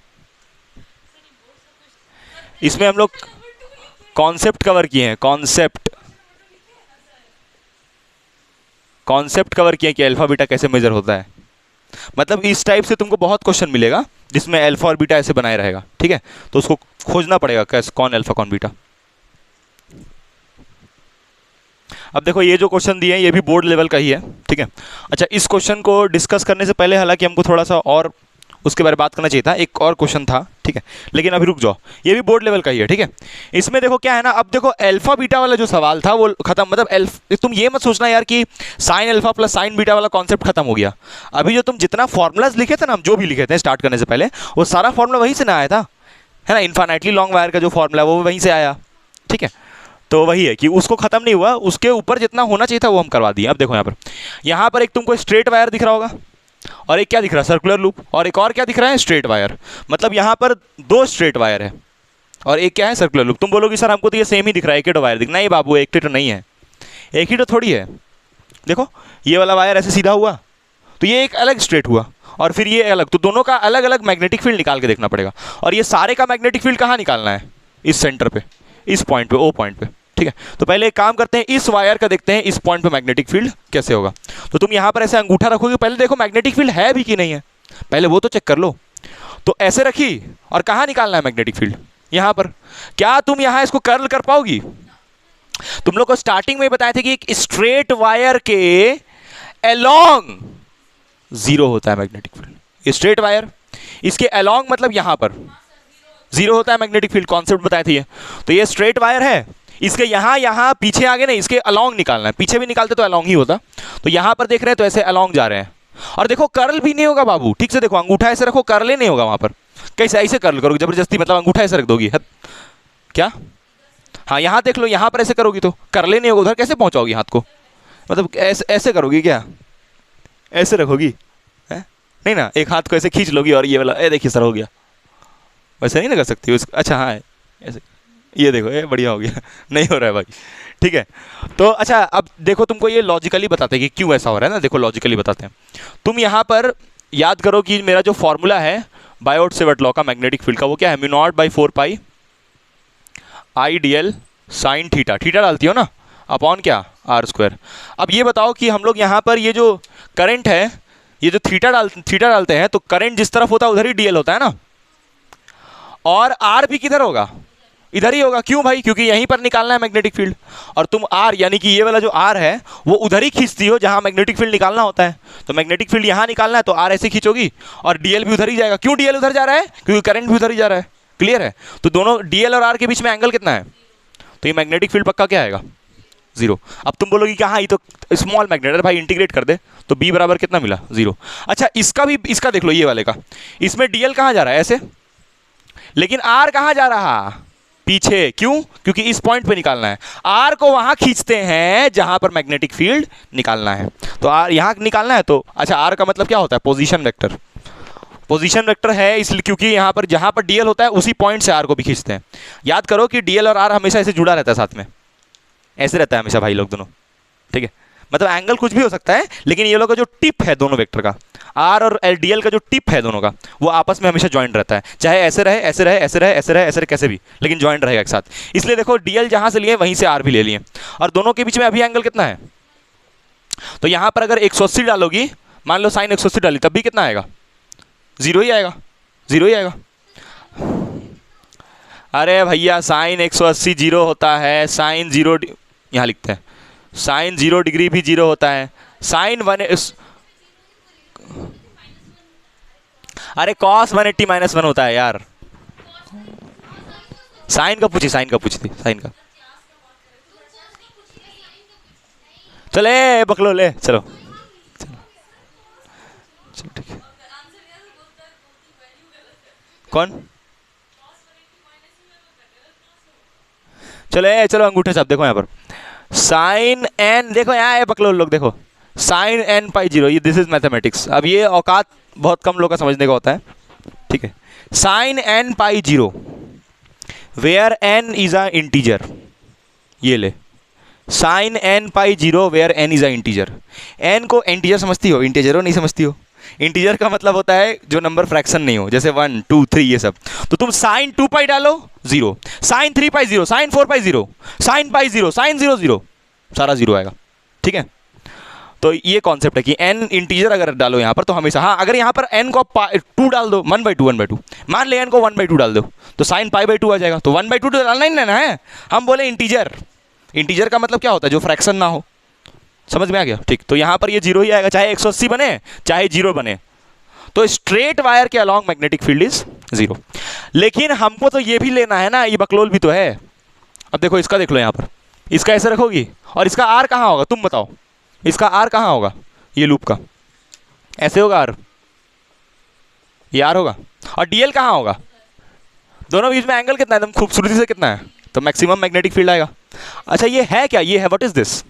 इसमें हम लोग कॉन्सेप्ट कवर किए हैं, कॉन्सेप्ट कवर किए कि अल्फा बीटा कैसे मेजर होता है। मतलब इस टाइप से तुमको बहुत क्वेश्चन मिलेगा जिसमें अल्फा और बीटा ऐसे बनाए रहेगा, ठीक है? तो उसको खोजना पड़ेगा कैसे, कौन अल्फा कौन बीटा। अब देखो ये जो क्वेश्चन दिए हैं ये भी बोर्ड लेवल का ही है, ठीक है? अच्छा, इस क्वेश्चन को डिस्कस करने से पहले हालांकि हमको थोड़ा सा और उसके बारे में बात करना चाहिए था, एक और क्वेश्चन था, ठीक है? लेकिन अभी रुक जाओ, ये भी बोर्ड लेवल का ही है, ठीक है? इसमें देखो क्या है ना, अब देखो अल्फा बीटा वाला जो सवाल था वो खत्म, मतलब तुम ये मत सोचना यार कि sign alpha plus sine beta वाला कॉन्सेप्ट खत्म हो गया। अभी जो तुम जितना फॉर्मुलाज लिखे थे ना, हम जो भी लिखे थे स्टार्ट करने से पहले, वो सारा फॉर्मुला वहीं से ना आया था, है ना? इन्फाइनाइटली लॉन्ग वायर का जो फॉर्मुला वो वहीं से आया, ठीक है? तो वही है कि उसको खत्म नहीं हुआ, उसके ऊपर जितना होना चाहिए था वो हम करवा दिए। अब देखो यहाँ पर एक तुमको स्ट्रेट वायर दिख रहा होगा, और एक क्या दिख रहा है, सर्कुलर लूप, और एक और क्या दिख रहा है, स्ट्रेट वायर। मतलब यहाँ पर दो स्ट्रेट वायर है और एक क्या है, सर्कुलर लूप। तुम बोलोगे सर हमको तो ये सेम ही दिख रहा है, एक ही तो वायर दिख, नहीं बाबू, एक ही तो नहीं है, एक ही तो थोड़ी है। देखो ये वाला वायर ऐसे सीधा हुआ तो ये एक अलग स्ट्रेट हुआ, और फिर ये अलग, तो दोनों का अलग अलग मैग्नेटिक फील्ड निकाल के देखना पड़ेगा। और ये सारे का मैग्नेटिक फील्ड कहाँ निकालना है, इस सेंटर पे, इस पॉइंट पे, ओ पॉइंट पे, ठीक है? तो पहले एक काम करते हैं, इस वायर का देखते हैं इस पॉइंट पे मैग्नेटिक फील्ड कैसे होगा। तो तुम यहां पर ऐसे अंगूठा रखोगे, पहले देखो मैग्नेटिक फील्ड है भी कि नहीं है, पहले वो तो चेक कर लो। तो ऐसे रखी, और कहां निकालना है मैग्नेटिक फील्ड, यहां पर। क्या तुम यहां इसको कर्ल कर पाओगी? तुम लोग को स्टार्टिंग में बताए थे कि एक स्ट्रेट वायर के अलोंग जीरो होता है मैग्नेटिक फील्ड। ये स्ट्रेट वायर, इसके अलोंग मतलब यहां पर जीरो होता है मैग्नेटिक फील्ड, कॉन्सेप्ट बताए थे ये। तो ये स्ट्रेट वायर है, इसके यहां पीछे आगे नहीं, इसके अलोंग निकालना है। पीछे भी निकालते तो अलोंग ही होता। तो यहां पर देख रहे हैं तो ऐसे अलोंग जा रहे हैं, और देखो कर्ल भी नहीं होगा बाबू, ठीक से देखो, अंगूठा ऐसे रखो, कर्ल नहीं होगा वहां पर। कैसे ऐसे कर्ल करोगे जबरदस्ती, मतलब अंगूठा ऐसे रख दोगी क्या? हाँ यहां देख लो, यहां पर ऐसे करोगी तो कर्ल नहीं होगा, उधर कैसे पहुंचाओगी हाथ को, मतलब ऐसे करोगी क्या, ऐसे रखोगी है? नहीं ना, एक हाथ को ऐसे खींच लोगी और ये वाला देखिए सर हो गया, वैसे नहीं ना कर सकती उसको। अच्छा हाँ ऐसे, ये देखो ये बढ़िया हो गया नहीं हो रहा है भाई, ठीक है? तो अच्छा अब देखो तुमको ये लॉजिकली बताते हैं कि क्यों ऐसा हो रहा है ना। देखो लॉजिकली बताते हैं, तुम यहाँ पर याद करो कि मेरा जो फॉर्मूला है बायोट-सेवर्ट लॉ का मैग्नेटिक फील्ड का, वो क्या है, mu naught by 4 pi I D L sine theta, theta डालती हो ना, अपॉन क्या, आर स्क्वायर। अब ये बताओ कि हम लोग यहाँ पर ये जो करंट है, ये जो थीटा डालते हैं, तो करंट जिस तरफ होता है उधर ही डीएल होता है ना, और आर भी किधर होगा, इधर ही होगा। क्यों भाई? क्योंकि यहीं पर निकालना है मैग्नेटिक फील्ड, और तुम आर यानी कि ये वाला जो आर है वो उधर ही खींचती हो जहां मैग्नेटिक फील्ड निकालना होता है। तो मैग्नेटिक फील्ड यहां निकालना है तो आर ऐसे खींचोगी, और डीएल भी उधर ही जाएगा। क्यों डीएल उधर जा रहा है? क्योंकि करंट भी उधर ही जा रहा है। क्लियर है? तो दोनों डीएल और आर के बीच में एंगल कितना है, तो ये मैग्नेटिक फील्ड पक्का क्या आएगा, जीरो। अब तुम बोलोगे कि हाँ ये तो स्मॉल मैग्नेट है भाई, इंटीग्रेट कर दे, तो बी बराबर कितना मिला, जीरो। अच्छा इसका भी, इसका देख लो, ये वाले का, इसमें डीएल कहां जा रहा है, ऐसे, लेकिन आर कहां जा रहा, पीछे। क्यों? क्योंकि इस पॉइंट पे निकालना है, आर को वहां खींचते हैं जहां पर मैग्नेटिक फील्ड निकालना है। तो आर यहां निकालना है, तो अच्छा आर का मतलब क्या होता है, पोजीशन वेक्टर। पोजीशन वेक्टर है इसलिए क्योंकि यहां पर जहां पर डीएल होता है उसी पॉइंट से आर को भी खींचते हैं। याद करो कि डीएल और आर हमेशा ऐसे जुड़ा रहता है, साथ में ऐसे रहता है हमेशा भाई लोग दोनों, ठीक है? मतलब एंगल कुछ भी हो सकता है, लेकिन ये लोग का जो टिप है दोनों वेक्टर का, आर और डीएल का जो टिप है दोनों का, वो आपस में हमेशा ज्वाइंट रहता है, चाहे ऐसे रहे ऐसे रहे ऐसे रहे ऐसे रहे ऐसे रहे कैसे भी, लेकिन ज्वाइंट रहेगा एक साथ। इसलिए देखो डीएल जहां से लिए वहीं से आर भी ले लिए, और दोनों के बीच में अभी एंगल कितना है, तो यहां पर अगर 180 डालोगी, मान लो साइन 180 डाली, तब भी कितना आएगा, जीरो ही आएगा, जीरो ही आएगा। अरे भैया साइन 180 जीरो होता है, साइन जीरो, यहां लिखते हैं साइन 0 डिग्री भी जीरो होता है, साइन अरे कॉस 180 -1 होता है यार। साइन का पूछी, साइन का पूछती, साइन का। चले बकलो ले, चलो चलो कौन? चलो चलो अंगूठे छाप देखो यहाँ पर, साइन एन, देखो यहाँ है पकड़ो लोग, देखो साइन एन पाई जीरो, ये दिस इज मैथमेटिक्स। अब ये औकात बहुत कम लोग का समझने का होता है, ठीक है। Sine N pi zero where N is a integer, ये ले sine N pi zero where N is a integer. N को इंटीजर समझती हो, इंटीजर हो नहीं समझती हो? इंटीजर का मतलब होता है जो नंबर फ्रैक्शन नहीं हो, जैसे 1 2 3 ये सब। तो तुम साइन 2 पाई डालो zero, sine 3 pi zero, sine 4 pi zero, sine pi zero, sine zero zero, सारा जीरो आएगा, ठीक है। तो ये कॉन्सेप्ट है कि एन इंटीजर अगर डालो यहाँ पर तो हमेशा, हाँ अगर यहाँ पर एन को 2 डाल दो, 1/2 1/2, मान ले एन को 1/2 डाल दो तो साइन पाई/2 आ जाएगा। तो 1/2 तो डालना ही लेना है, हम बोले इंटीजर, इंटीजर का मतलब क्या होता है? जो फ्रैक्शन ना हो, समझ में आ गया? ठीक, तो यहाँ पर ये जीरो ही आएगा, चाहे 180 बने चाहे जीरो बने। तो स्ट्रेट वायर के along magnetic field is zero. लेकिन हमको तो ये भी लेना है ना, ये बकलोल भी तो है। अब देखो इसका देख लो यहाँ पर, इसका ऐसे रखोगी और इसका आर कहाँ होगा तुम बताओ? इसका आर कहाँ होगा? ये लूप का ऐसे होगा आर, ये आर होगा। और डीएल कहाँ होगा? दोनों बीच में एंगल कितना है? एकदम खूबसूरती से कितना है? तो मैक्सिमम मैग्नेटिक फील्ड आएगा। अच्छा ये है क्या? ये है, what is this?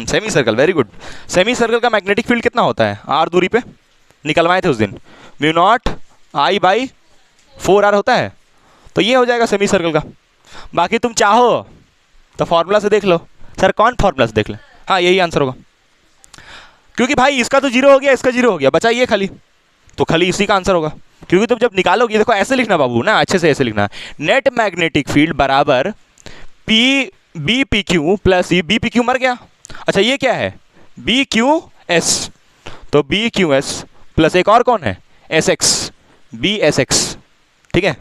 Semi circle, very good. Semi circle का मैग्नेटिक फील्ड कितना होता है? आर दूरी पे निकलवाए थे उस दिन, mu naught I by 4r होता है। तो ये हो जाएगा सेमी सर्कल का। बाकी तुम चाहो तो फॉर्मूला से देख लो। सर कौन फॉर्मूला से देख ले? हाँ यही आंसर होगा, क्योंकि भाई इसका तो जीरो हो गया, इसका जीरो हो गया, बचा ये खाली, तो खाली इसी का आंसर होगा। क्योंकि तुम जब निकालोगे, देखो ऐसे लिखना बाबू ना, अच्छे से ऐसे लिखना, नेट मैग्नेटिक फील्ड बराबर P B P Q plus E, B P Q मर गया। अच्छा ये क्या है? बी क्यू एस, तो बी क्यू एस प्लस एक और कौन है? S X, B S X, ठीक है।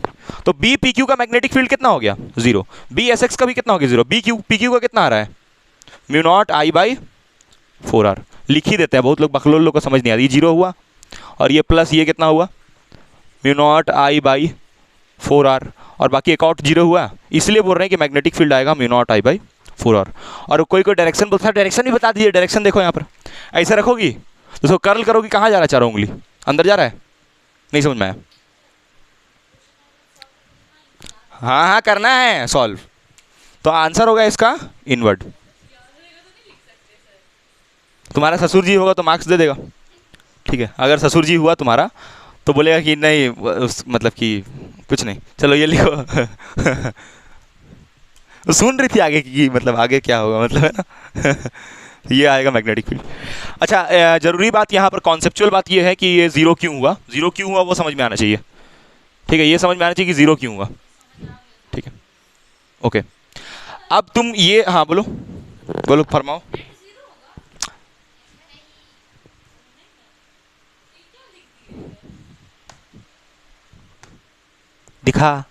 तो बी पी क्यू का मैग्नेटिक फील्ड कितना हो गया? जीरो। बी एस एक्स का भी कितना हो गया? Zero. B Q P Q का कितना आ रहा है? Mu naught I by 4r। लिख ही देते हैं, बहुत लोग बकलोल लोग को समझ नहीं आती। ये जीरो हुआ और ये प्लस ये कितना हुआ? Mu naught I by 4r, और बाकी एक आउट जीरो हुआ, इसलिए बोल रहे हैं कि मैग्नेटिक फील्ड आएगा mu naught I by 4r। और कोई कोई डायरेक्शन बोलता है, डायरेक्शन भी बता दीजिए। डायरेक्शन देखो यहाँ पर ऐसे रखोगी, दोस्तों कर्ल करोगी, कहाँ जा रहा है? चारों उंगली अंदर जा रहा है, नहीं समझ में आया? हाँ हाँ करना है सॉल्व, तो आंसर होगा इसका इनवर्ड। तुम्हारा ससुर जी होगा तो मार्क्स दे देगा, ठीक है। अगर ससुर जी हुआ तुम्हारा तो बोलेगा कि नहीं मतलब कि कुछ नहीं, चलो ये लिखो। सुन रही थी आगे की, मतलब आगे क्या होगा, मतलब है ना। ये आएगा मैग्नेटिक फील्ड। अच्छा जरूरी बात यहाँ पर, कॉन्सेप्चुअल बात ये है कि ये जीरो क्यों हुआ, जीरो क्यों हुआ वो समझ में आना चाहिए, ठीक है। ये समझ में आना चाहिए कि जीरो क्यों हुआ, ठीक है, ओके। अब तुम ये, हाँ बोलो बोलो फरमाओ। दिखा,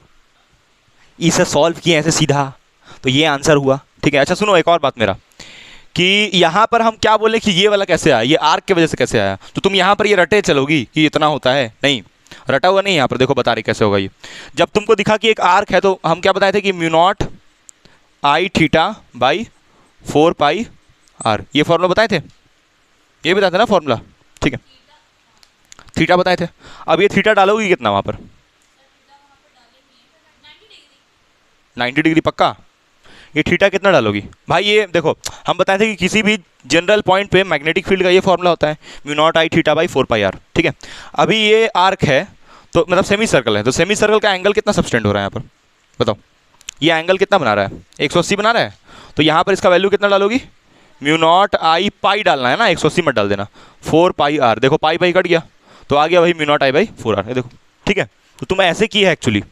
इसे सॉल्व किए ऐसे सीधा, तो ये आंसर हुआ, ठीक है। अच्छा सुनो एक और बात मेरा, कि यहाँ पर हम क्या बोले कि ये वाला कैसे आया, ये आर्क की वजह से कैसे आया, तो तुम यहाँ पर ये रटे चलोगी कि इतना होता है, नहीं रटा हुआ नहीं। यहाँ पर देखो बता रही कैसे होगा ये। जब तुमको दिखा कि एक आर्क है तो हम क्या बताए थे कि mu naught I theta by 4 pi R, ये फॉर्मूला बताए थे, ये बताए थे ना फॉर्मूला, ठीक है। थीटा बताए थे। अब ये थीटा डालोगी कितना वहाँ पर? 90 डिग्री पक्का। ये थीटा कितना डालोगी भाई? ये देखो हम बताए थे कि किसी भी जनरल पॉइंट पे मैग्नेटिक फील्ड का ये फॉर्मूला होता है, mu naught I theta by 4 pi R, ठीक है। अभी ये आर्क है तो मतलब सेमी सर्कल है, तो सेमी सर्कल का एंगल कितना सबस्टेंड हो रहा है यहाँ पर बताओ? ये एंगल कितना बना रहा है? 180 बना रहा है। तो यहाँ पर इसका वैल्यू कितना डालोगी? म्यू नॉट आई पाई डालना है ना, 180 मत डाल देना, 4 पाई आर। देखो पाई पाई कट गया तो आ गया वही mu naught I by 4r, देखो ठीक है। तो तुम ऐसे की है एक्चुअली,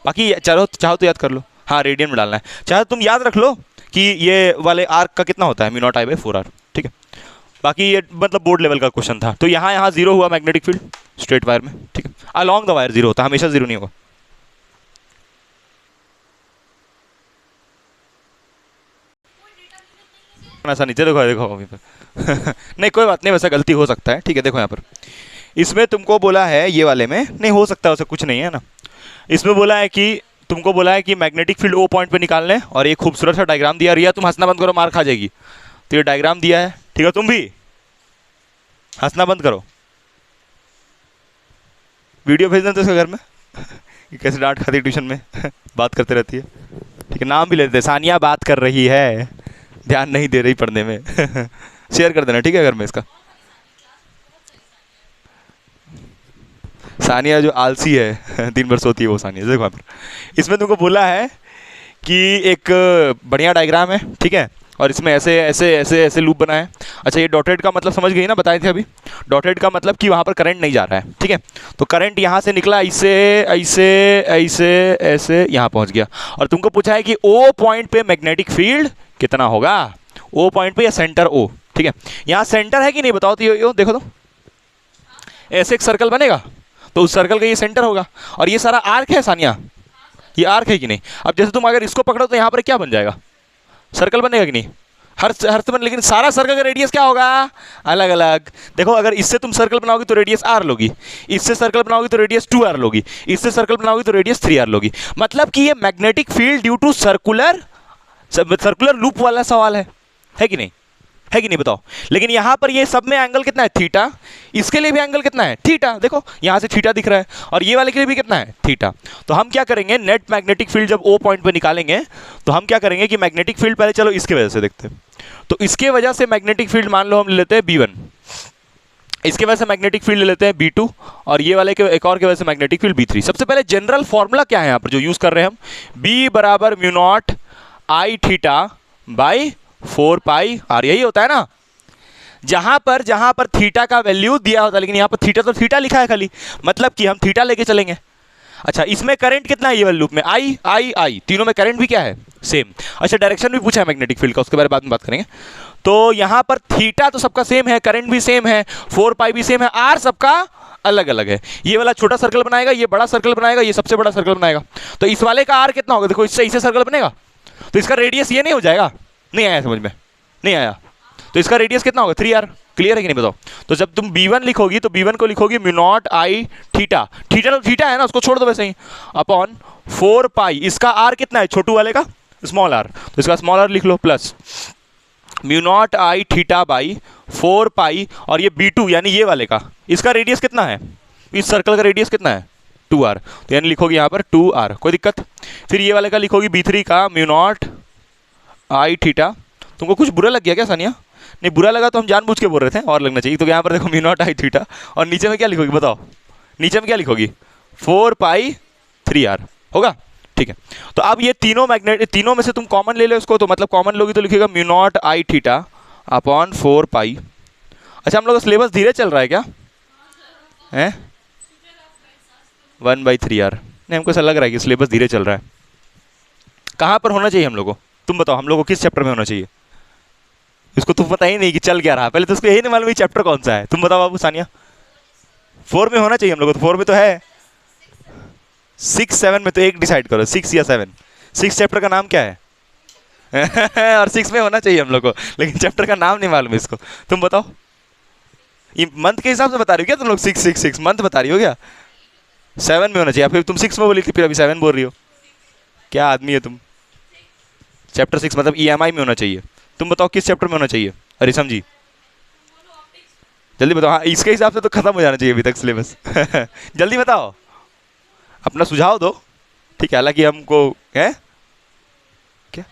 बाकी चलो चाहो तो याद कर लो, हाँ रेडियन में डालना है, चाहे तुम याद रख लो कि ये वाले आर्क का कितना होता है, mu naught I by 4r, ठीक है। बाकी ये मतलब बोर्ड लेवल का क्वेश्चन था। तो यहाँ जीरो हुआ मैग्नेटिक फील्ड स्ट्रेट वायर में, ठीक है। अलॉन्ग द वायर जीरो होता है, हमेशा जीरो नहीं होगा। ऐसा नीचे देखो देखो अभी पर। नहीं कोई बात नहीं, वैसा गलती हो सकता है, ठीक है। देखो यहाँ पर इसमें तुमको बोला है, ये वाले में नहीं हो सकता, वैसा कुछ नहीं है ना। इसमें बोला है कि तुमको बोला है कि मैग्नेटिक फील्ड ओ पॉइंट पे निकालने, और एक खूबसूरत सा डायग्राम दिया। रिया तुम हंसना बंद करो, मार खा जाएगी। तो ये डायग्राम दिया है, ठीक है, तुम भी हंसना बंद करो। वीडियो भेज दें तो इसके घर में कि कैसे डांट खाती है ट्यूशन में बात करते रहती है। ठीक है, नाम भी लेते हैं, सानिया बात कर रही है, ध्यान नहीं दे रही पढ़ने में शेयर कर देना ठीक है घर में इसका। सानिया जो आलसी है 3 बार सोती है वो सानिया। देखो यहाँ पर इसमें तुमको बोला है कि एक बढ़िया डायग्राम है, ठीक है, और इसमें ऐसे ऐसे ऐसे ऐसे लूप बना है। अच्छा, ये डॉटेड का मतलब समझ गई ना, बताए थे अभी। डॉटेड का मतलब कि वहाँ पर करंट नहीं जा रहा है, ठीक है। तो करंट यहाँ से निकला, ऐसे ऐसे ऐसे ऐसे यहाँ पहुँच गया, और तुमको पूछा है कि ओ पॉइंट पे मैग्नेटिक फील्ड कितना होगा, ओ पॉइंट पे या सेंटर ओ, ठीक है। यहाँ सेंटर है कि नहीं बताओ तो, यो देखो तो, ऐसे एक सर्कल बनेगा तो उस सर्कल का ये सेंटर होगा, और ये सारा आर्क है सानिया, ये आर्क है कि नहीं। अब जैसे तुम अगर इसको पकड़ो तो यहाँ पर क्या बन जाएगा, सर्कल बनेगा कि नहीं, हर बन, लेकिन सारा सर्कल का रेडियस क्या होगा, अलग अलग। देखो अगर इससे तुम सर्कल बनाओगी तो रेडियस आर लोगी, इससे सर्कल बनाओगी तो रेडियस 2r लोगी, इससे सर्कल बनाओगी तो रेडियस 3r लोगी। मतलब कि ये magnetic field due to circular loop वाला सवाल है कि नहीं, है कि नहीं बताओ। लेकिन यहां पर ये सब में एंगल कितना है, थीटा, इसके लिए भी एंगल कितना है, थीटा। देखो यहां से थीटा दिख रहा है, और ये वाले के लिए भी कितना है, थीटा। तो हम क्या करेंगे, नेट मैग्नेटिक फील्ड जब ओ पॉइंट पे निकालेंगे तो हम क्या करेंगे कि मैग्नेटिक फील्ड पहले चलो इसके वजह से देखते हैं। तो इसके वजह से मैग्नेटिक फील्ड मान लो हम ले लेते हैं B1, इसके वजह से मैग्नेटिक फील्ड ले लेते हैं B2, और ये वाले के एक और के वजह से मैग्नेटिक फील्ड B3। सबसे पहले जनरल फॉर्मूला क्या है यहाँ पर जो यूज कर रहे हैं हम, B बराबर mu naught I theta by 4 pi R, यही होता है ना। जहां पर थीटा का वैल्यू दिया होता है, लेकिन यहां पर थीटा तो थीटा लिखा है खाली, मतलब कि हम थीटा लेके चलेंगे। अच्छा, इसमें करंट कितना है, ये वाले लूप में आई आई आई, तीनों में करंट भी क्या है, सेम। अच्छा, डायरेक्शन भी पूछा है मैग्नेटिक फील्ड का, उसके बारे में बाद में बात करेंगे। तो यहां पर थीटा तो सबका सेम है, करंट भी सेम है, 4 पाई भी सेम है, आर सबका अलग अलग है। ये वाला छोटा सर्कल बनाएगा, ये बड़ा सर्कल बनाएगा, ये सबसे बड़ा सर्कल बनाएगा। तो इस वाले का आर कितना होगा, देखो इससे सर्कल बनेगा तो इसका रेडियस ये नहीं हो जाएगा, नहीं आया समझ में, नहीं आया। तो इसका रेडियस कितना होगा, 3r। क्लियर है कि नहीं बताओ। तो जब तुम B1 लिखोगी तो B1 को लिखोगी mu naught I theta, theta तो थीटा है ना, उसको छोड़ दो वैसे ही, अपॉन 4 पाई, इसका r कितना है, छोटू वाले का स्मॉल r, तो इसका स्मॉल r लिख लो, plus mu naught I theta by 4 pi, और ये B2 यानी ये वाले का, इसका रेडियस कितना है, इस सर्कल का रेडियस कितना है, 2r, तो यानी लिखोगी यहाँ पर 2r, कोई दिक्कत। फिर ये वाले का लिखोगी B3 का म्यू नॉट आई थीटा। तुमको कुछ बुरा लग गया क्या सानिया, नहीं बुरा लगा तो हम जानबूझ के बोल रहे थे, और लगना चाहिए। तो यहाँ पर देखो म्यू नॉट आई थीटा, और नीचे में क्या लिखोगी बताओ, नीचे में क्या लिखोगी, 4 पाई 3r होगा, ठीक है। तो अब ये तीनों में से तुम कॉमन ले लो इसको, तो मतलब कॉमन लोगी तो लिखेगा mu naught I theta upon 4 पाई। अच्छा, हम लोग का सिलेबस धीरे चल रहा है क्या, है 1/3r, नहीं हमको ऐसा लग रहा है कि सिलेबस धीरे चल रहा है। कहाँ पर होना चाहिए हम लोग को, तुम बताओ हम लोग को किस चैप्टर में होना चाहिए, इसको तुम पता ही नहीं कि चल क्या रहा, पहले तो उसको यही नहीं मालूम चैप्टर कौन सा है। तुम बताओ बाबू सानिया, 4 में होना चाहिए हम लोग को, तो 4 में तो है, 6 7 में तो एक डिसाइड करो, 6 या 7। 6 चैप्टर का नाम क्या है और 6 में होना चाहिए हम लोग को, लेकिन चैप्टर का नाम नहीं मालूम इसको। तुम बताओ, ये मंथ के हिसाब से बता रही हो क्या तुम लोग, 6 मंथ बता रही हो क्या, 7 में होना चाहिए, फिर तुम 6 में बोली थी, फिर अभी 7 बोल रही हो, क्या आदमी है तुम। चैप्टर 6 मतलब EMI में होना चाहिए। तुम बताओ किस चैप्टर में होना चाहिए, हरिसम जी जल्दी बताओ। हाँ, इसके हिसाब से तो खत्म हो जाना चाहिए अभी तक सिलेबस जल्दी बताओ, अपना सुझाव दो, ठीक है। हालांकि हमको है क्या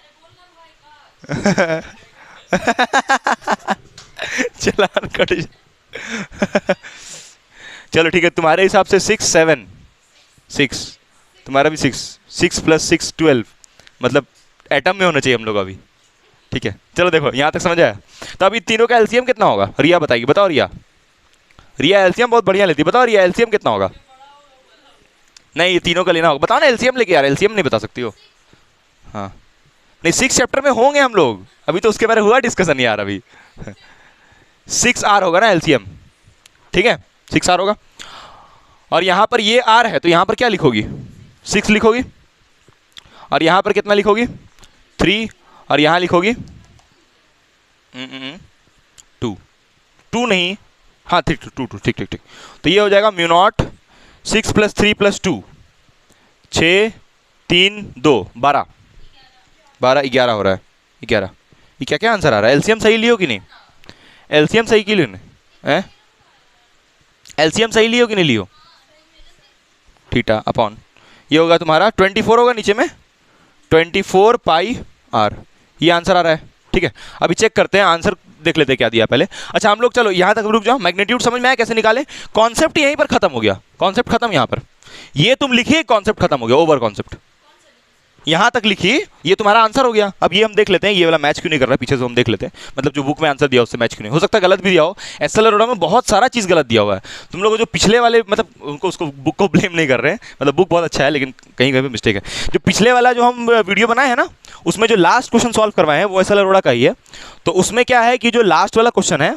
चलान कट चलो ठीक है, तुम्हारे हिसाब से 6 7 6, तुम्हारा भी 6 प्लस 6 12, मतलब एटम में होना चाहिए हम लोग अभी, ठीक है। चलो देखो यहाँ तक समझ आया। तो अभी तीनों का एलसीएम कितना होगा, रिया बताएगी, बताओ रिया एलसीएम बहुत बढ़िया लेती है, बताओ रिया एलसीएम कितना होगा। नहीं, ये तीनों का लेना होगा, बताओ ना एलसीएम लेके यार, एलसीएम नहीं बता सकती हो। हाँ नहीं, 6 चैप्टर में होंगे हम लोग, अभी तो उसके बारे में हुआ डिस्कशन यार अभी 6r होगा ना एलसीएम, ठीक है 6r होगा। और यहाँ पर ये r है तो यहाँ पर क्या लिखोगी, 6 लिखोगी, और यहाँ पर कितना लिखोगी 3, और यहाँ लिखोगी 2 नहीं, हाँ 2 ठीक। तो ये हो जाएगा म्यू नॉट 6 + 3 + 2 6 3 2 12 11 हो रहा है, 11। ये क्या आंसर आ रहा है, एलसीएम सही लियो कि नहीं, एलसीएम सही की लियो, एलसीएम सही लियो कि नहीं लियो, थीटा अपॉन ये होगा तुम्हारा 24 होगा नीचे में 24 पाई आर, ये आंसर आ रहा है। ठीक है, अभी चेक करते हैं आंसर, देख लेते हैं क्या दिया पहले। अच्छा हम लोग चलो यहाँ तक रुक जाओ, मैग्नीट्यूड समझ में आया कैसे निकाले, कॉन्सेप्ट यहीं पर खत्म हो गया, कॉन्सेप्ट खत्म यहाँ पर, ये तुम लिखिए कॉन्सेप्ट खत्म हो गया, ओवर कॉन्सेप्ट यहाँ तक लिखिए, ये तुम्हारा आंसर हो गया। अब ये हम देख लेते हैं ये वाला मैच क्यों नहीं कर रहा है, पीछे से हम देख लेते हैं, मतलब जो बुक में आंसर दिया उससे मैच क्यों नहीं, हो सकता है गलत भी दिया हो, एसएल अरोड़ा में बहुत सारा चीज़ गलत दिया हुआ है। तुम लोग जो पिछले वाले मतलब उनको उसको बुक को ब्लेम नहीं कर रहे हैं, मतलब बुक बहुत अच्छा है लेकिन कहीं कहीं मिस्टेक है। जो पिछले वाला जो हम वीडियो बनाए हैं ना, उसमें जो लास्ट क्वेश्चन सॉल्व करवाए हैं वो एसएल अरोड़ा का ही है। तो उसमें क्या है कि जो लास्ट वाला क्वेश्चन है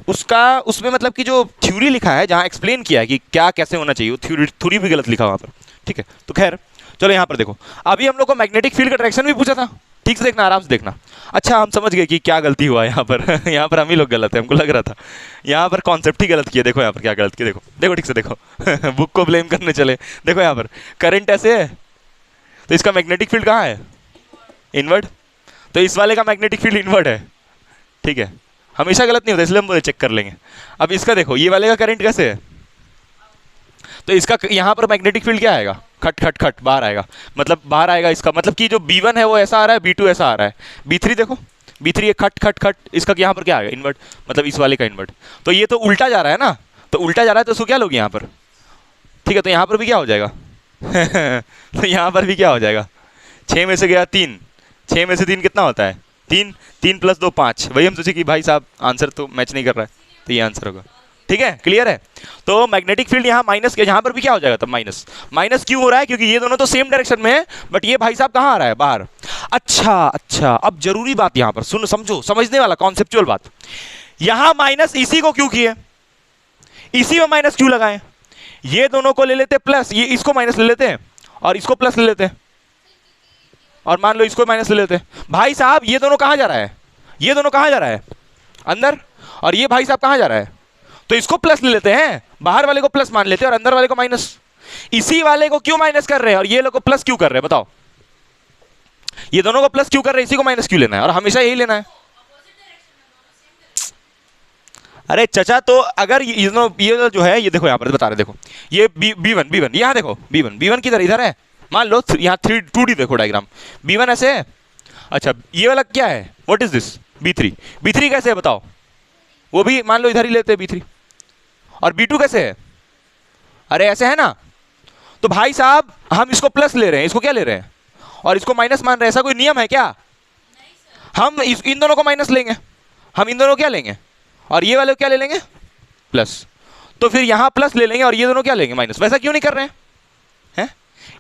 उसका, उसमें मतलब कि जो थ्योरी लिखा है, जहाँ एक्सप्लेन किया है कि क्या कैसे होना चाहिए, थ्योरी भी गलत लिखा वहाँ पर। ठीक है, तो खैर चलो यहाँ पर देखो, अभी हम लोग को मैग्नेटिक फील्ड का डायरेक्शन भी पूछा था, ठीक से देखना, आराम से देखना। अच्छा हम समझ गए कि क्या गलती हुआ यहाँ पर यहाँ पर हम ही लोग गलत है, हमको लग रहा था यहाँ पर कॉन्सेप्ट ही गलत किया। देखो यहाँ पर क्या गलत किया, देखो देखो ठीक से देखो बुक को ब्लेम करने चले, देखो यहाँ पर करंट ऐसे है तो इसका मैग्नेटिक फील्ड कहाँ है, इनवर्ड, तो इस वाले का मैग्नेटिक फील्ड इनवर्ड है। ठीक है, हमेशा गलत नहीं होता इसलिए हम चेक कर लेंगे। अब इसका देखो ये वाले का करंट कैसे है, तो इसका यहाँ पर मैग्नेटिक फील्ड क्या आएगा, खट खट खट बाहर आएगा, मतलब बाहर आएगा, इसका मतलब कि जो B1 है वो ऐसा आ रहा है, B2 ऐसा आ रहा है, B3 देखो B3 ये खट खट खट, इसका यहाँ पर क्या आएगा, इन्वर्ट, मतलब इस वाले का इन्वर्ट, तो ये तो उल्टा जा रहा है ना, तो उल्टा जा रहा है तो उसको क्या लोगे यहाँ पर। ठीक है, तो यहाँ पर भी क्या हो जाएगा तो यहाँ पर भी क्या हो जाएगा, 6 में से गया 3, 6 में से 3 कितना होता है 3, 3 + 2 5, वही हम सोचे कि भाई साहब आंसर तो मैच नहीं कर रहा है, तो ये आंसर होगा। ठीक है, क्लियर है। तो मैग्नेटिक फील्ड यहाँ माइनस, यहाँ पर भी क्या हो जाएगा तब माइनस, माइनस क्यों हो रहा है, क्योंकि ये दोनों तो सेम डायरेक्शन में है, बट ये भाई साहब कहाँ आ रहा है, बाहर। अच्छा, अब जरूरी बात यहाँ पर सुनो, समझो, समझने वाला कॉन्सेप्चुअल बात, यहाँ माइनस इसी को क्यों किए, इसी में माइनस क्यों लगाए, ये दोनों को ले लेते प्लस, ये इसको माइनस ले लेते हैं और इसको प्लस ले लेते हैं, और मान लो इसको माइनस ले लेते हैं। भाई साहब ये दोनों कहाँ जा रहा है, ये दोनों कहाँ जा रहा है, अंदर, और ये भाई साहब कहाँ जा रहा है, तो इसको प्लस ले लेते हैं, बाहर वाले को प्लस मान लेते हैं और अंदर वाले को माइनस। इसी वाले को क्यों माइनस कर रहे हैं और ये लोग को प्लस क्यों कर रहे हैं, बताओ, ये दोनों को प्लस क्यों कर रहे हैं, इसी को माइनस क्यों लेना है, और हमेशा यही लेना है। अरे चचा, तो अगर ये जो है, ये देखो यहाँ पर बता रहे, देखो ये B1 यहाँ देखो, B1 किधर, इधर है, मान लो यहाँ 2D देखो डायग्राम, B1 ऐसे है। अच्छा ये वाला क्या है, व्हाट इज दिस, B3 कैसे है बताओ, वो भी मान लो इधर ही लेते हैं B3, और B2 कैसे है, अरे ऐसे है ना, तो भाई साहब हम इसको प्लस ले रहे हैं, इसको क्या ले रहे हैं, और इसको माइनस मान रहे हैं, ऐसा कोई नियम है क्या, हम इन दोनों को माइनस लेंगे, हम इन दोनों क्या लेंगे, और ये वाले क्या ले लेंगे प्लस, तो फिर यहाँ प्लस ले लेंगे और ये दोनों क्या लेंगे माइनस, वैसा क्यों नहीं कर रहे हैं,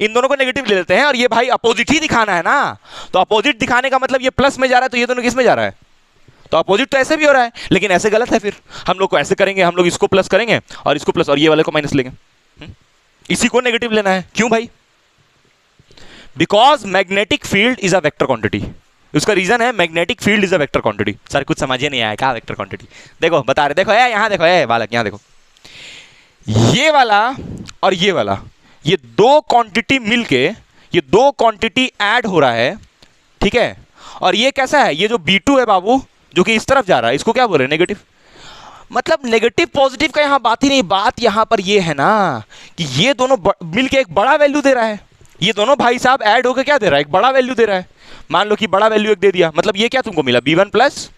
इन दोनों को नेगेटिव ले लेते हैं, और ये भाई अपोजिट ही दिखाना है ना, तो अपोजिट दिखाने का मतलब ये प्लस में जा रहा है, तो ये दोनों किस में जा रहा है, तो अपोजिट तो ऐसे भी हो रहा है, लेकिन ऐसे गलत है, फिर हम लोग को ऐसे करेंगे, हम लोग इसको प्लस करेंगे और इसको प्लस और ये वाले को माइनस लेंगे, इसी को नेगेटिव लेना है, क्यों भाई, because magnetic field is a vector quantity, उसका रीजन है magnetic field is a vector quantity. Sir कुछ समझिए नहीं आया क्या वेक्टर क्वांटिटी, देखो बता रहे, देखो यहाँ देखो बालक, यहाँ देखो ये वाला और ये वाला, ये दो क्वांटिटी मिलके, ये दो क्वांटिटी ऐड हो रहा है, ठीक है, और ये कैसा है, ये जो B2 है बाबू, जो कि इस तरफ जा रहा है, इसको क्या बोल रहे हैं नेगेटिव, मतलब नेगेटिव पॉजिटिव का यहाँ बात ही नहीं, बात यहाँ पर ये है ना कि ये दोनों मिलके एक बड़ा वैल्यू दे रहा है, ये दोनों भाई साहब ऐड होकर क्या दे रहा है, एक बड़ा वैल्यू दे रहा है, मान लो कि बड़ा वैल्यू एक दे दिया, मतलब ये क्या तुमको मिला B1 +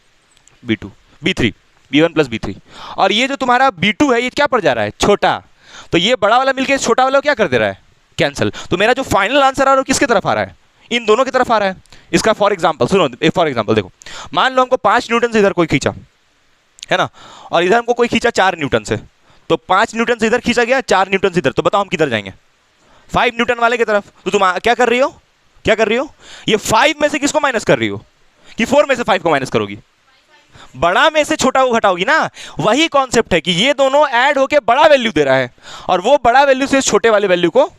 B2 B3, B1 + B3, और ये जो तुम्हारा B2 है ये क्या पर जा रहा है, छोटा, तो ये बड़ा वाला मिलके छोटा वाला क्या कर दे रहा है, कैंसिल, तो मेरा जो फाइनल आंसर आ रहा है किसकी तरफ आ रहा है, इन दोनों की तरफ आ रहा है। इसका फॉर एग्जांपल सुनो, फॉर एग्जांपल देखो, मान लो हमको 5 न्यूटन से इधर कोई खींचा है ना, और इधर हमको कोई खींचा 4 न्यूटन से, तो 5 न्यूटन से इधर खींचा गया, 4 न्यूटन से इधर, तो बताओ हम किधर जाएंगे, 5 न्यूटन वाले की तरफ। तो तुम क्या कर रही हो, क्या कर रही हो, ये 5 में से किसको माइनस कर रही हो, कि 4 में से 5 को माइनस करोगी, बड़ा में से छोटा को घटाओगी ना, वही कॉन्सेप्ट है कि ये दोनों ऐड होके बड़ा वैल्यू दे रहा है, और वो बड़ा वैल्यू से छोटे वाले वैल्यू को,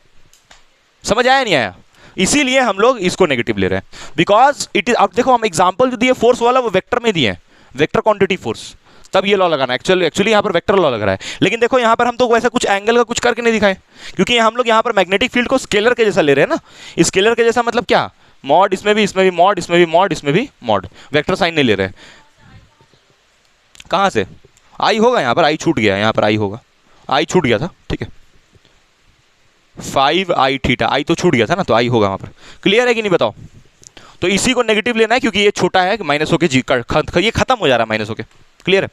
समझ आया नहीं आया, इसीलिए हम लोग इसको नेगेटिव ले रहे हैं, बिकॉज इट इज, अब देखो हम एग्जांपल जो दिए फोर्स वाला वो वेक्टर में दिए हैं, वेक्टर क्वांटिटी फोर्स, तब ये लॉ लगाना एक्चुअली यहाँ पर वेक्टर लॉ लग रहा है, लेकिन देखो यहाँ पर हम तो वैसा कुछ एंगल का कुछ करके नहीं दिखाए, क्योंकि हम लोग यहाँ पर मैग्नेटिक फील्ड को स्केलर के जैसा ले रहे हैं ना, स्केलर के जैसा मतलब क्या, मॉड इसमें भी मॉड, इसमें भी मॉड, इसमें भी मॉड, वेक्टर साइन नहीं ले रहे। कहाँ से आई होगा, यहाँ पर आई छूट गया, यहाँ पर आई होगा, आई छूट गया था, ठीक है, 5i थीटा, आई तो छूट गया था ना, तो आई होगा वहां पर। क्लियर है कि नहीं बताओ? तो इसी को नेगेटिव लेना है क्योंकि ये छोटा है, माइनस होके ये खत्म हो जा रहा है माइनस होके। क्लियर है?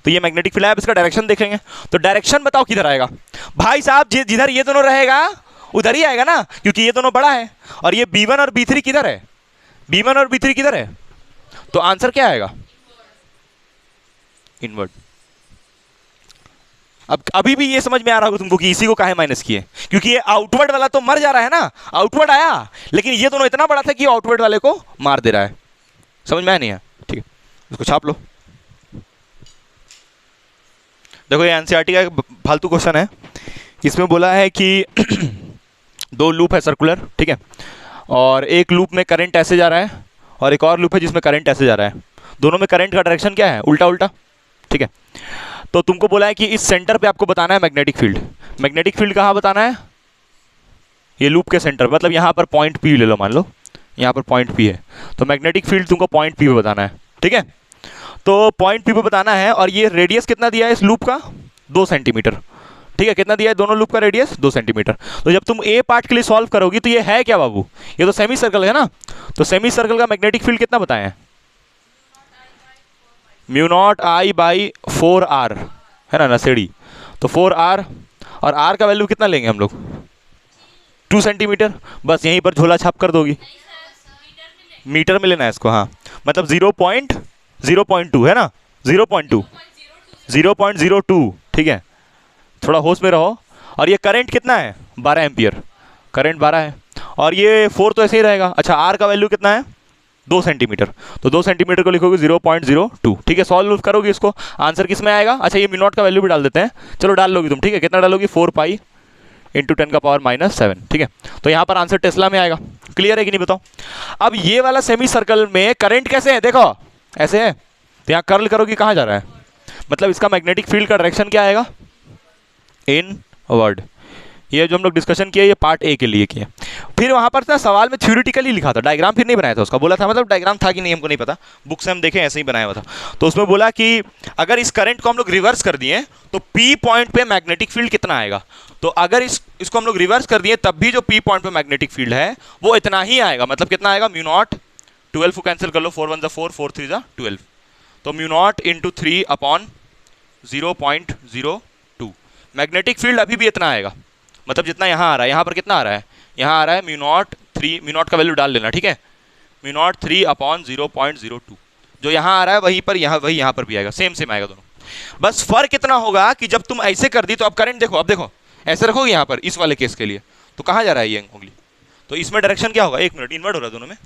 तो ये मैग्नेटिक फील्ड है। अब इसका डायरेक्शन देखेंगे, तो डायरेक्शन बताओ किधर आएगा भाई साहब? जिधर ये दोनों रहेगा उधर ही आएगा ना, क्योंकि ये दोनों बड़ा है। और ये B1 और B3 किधर है? B1 और B3 किधर है? तो आंसर क्या आएगा? इनवर्ट। अब अभी भी ये समझ में आ रहा होगा तुमको कि इसी को काहे माइनस किए, क्योंकि ये आउटवर्ड वाला तो मर जा रहा है ना, आउटवर्ड आया, लेकिन ये दोनों इतना बड़ा था कि आउटवर्ड वाले को मार दे रहा है। समझ में आया नहीं है? ठीक है, इसको छाप लो। देखो ये एनसीईआरटी का फालतू क्वेश्चन है। इसमें बोला है कि दो लूप है सर्कुलर, ठीक है, और एक लूप में करंट ऐसे जा रहा है और एक और लूप है जिसमें करंट ऐसे जा रहा है। दोनों में करंट का डायरेक्शन क्या है? उल्टा उल्टा। ठीक है, तो तुमको बोला है कि इस सेंटर पे आपको बताना है मैग्नेटिक फील्ड। मैग्नेटिक फील्ड कहाँ बताना है? ये लूप के सेंटर, मतलब यहाँ पर पॉइंट P ले लो, मान लो यहाँ पर पॉइंट P है, तो मैग्नेटिक फील्ड तुमको पॉइंट P पे बताना है। ठीक है, तो पॉइंट P पे बताना है, और ये रेडियस कितना दिया है इस लूप का? 2 सेंटीमीटर। ठीक है, कितना दिया है दोनों लूप का रेडियस? 2 सेंटीमीटर। तो जब तुम ए पार्ट के लिए सॉल्व करोगी तो ये है क्या बाबू? ये तो सेमी सर्कल है ना, तो सेमी सर्कल का मैग्नेटिक फील्ड कितना बताए हैं? μ0I/4r है ना, नसेड़ी। तो 4r, और r का वैल्यू कितना लेंगे हम लोग? 2 सेंटीमीटर। बस यहीं पर झोला छाप कर दोगी। मीटर में लेना है इसको, हाँ, मतलब 0.02 है ना, 0.02। ठीक है, थोड़ा होश में रहो। और ये करंट कितना है? 12 एम्पियर, करंट 12 है, और ये 4 तो ऐसे ही रहेगा। अच्छा, r का वैल्यू कितना है? 2 सेंटीमीटर, तो 2 सेंटीमीटर को लिखोगे 0.02। ठीक है, सॉल्व करोगे इसको, आंसर किस में आएगा? अच्छा, ये μ0 का वैल्यू भी डाल देते हैं, चलो डाल लोगी तुम। ठीक है, कितना डालोगी? 4π × 10⁻⁻7। ठीक है, तो यहाँ पर आंसर टेस्ला में आएगा। क्लियर है कि नहीं बताओ? अब ये वाला सेमी सर्कल में करंट कैसे है? देखो ऐसे है, तो यहाँ कर्ल करोगी कहाँ जा रहा है? मतलब इसका मैग्नेटिक फील्ड का डायरेक्शन क्या आएगा? इनवर्ड। ये जो हम लोग डिस्कशन किया ये पार्ट ए के लिए किया। फिर वहाँ पर ना सवाल में थ्योरेटिकली लिखा था, डायग्राम फिर नहीं बनाया था उसका, बोला था, मतलब डायग्राम था कि नहीं हमको नहीं पता, बुक से हम देखें ऐसे ही बनाया हुआ था। तो उसमें बोला कि अगर इस करंट को हम लोग रिवर्स कर दिए तो P पॉइंट पे मैग्नेटिक फील्ड कितना आएगा? तो अगर इसको हम लोग रिवर्स कर दिए तब भी जो P पॉइंट पे मैग्नेटिक फील्ड है वो इतना ही आएगा। मतलब कितना आएगा? μ0, 12 को कैंसिल कर लो, 4 1 4, 4 3 12, तो μ0 × 3/0.02। मैग्नेटिक फील्ड अभी भी इतना आएगा, मतलब जितना यहाँ आ रहा है। यहाँ पर कितना आ रहा है? यहाँ आ रहा है μ0 का वैल्यू डाल लेना। ठीक है, μ0 3/0.02, जो यहाँ आ रहा है वहीं पर वही यहाँ पर भी आएगा, सेम आएगा दोनों। बस फर्क इतना होगा कि जब तुम ऐसे कर दी तो अब करंट देखो, अब देखो ऐसे रखोगे यहाँ पर इस वाले केस के लिए, तो कहाँ जा रहा है ये उंगली? तो इसमें डायरेक्शन क्या होगा? 1 मिनट, इन्वर्ट हो रहा है दोनों में।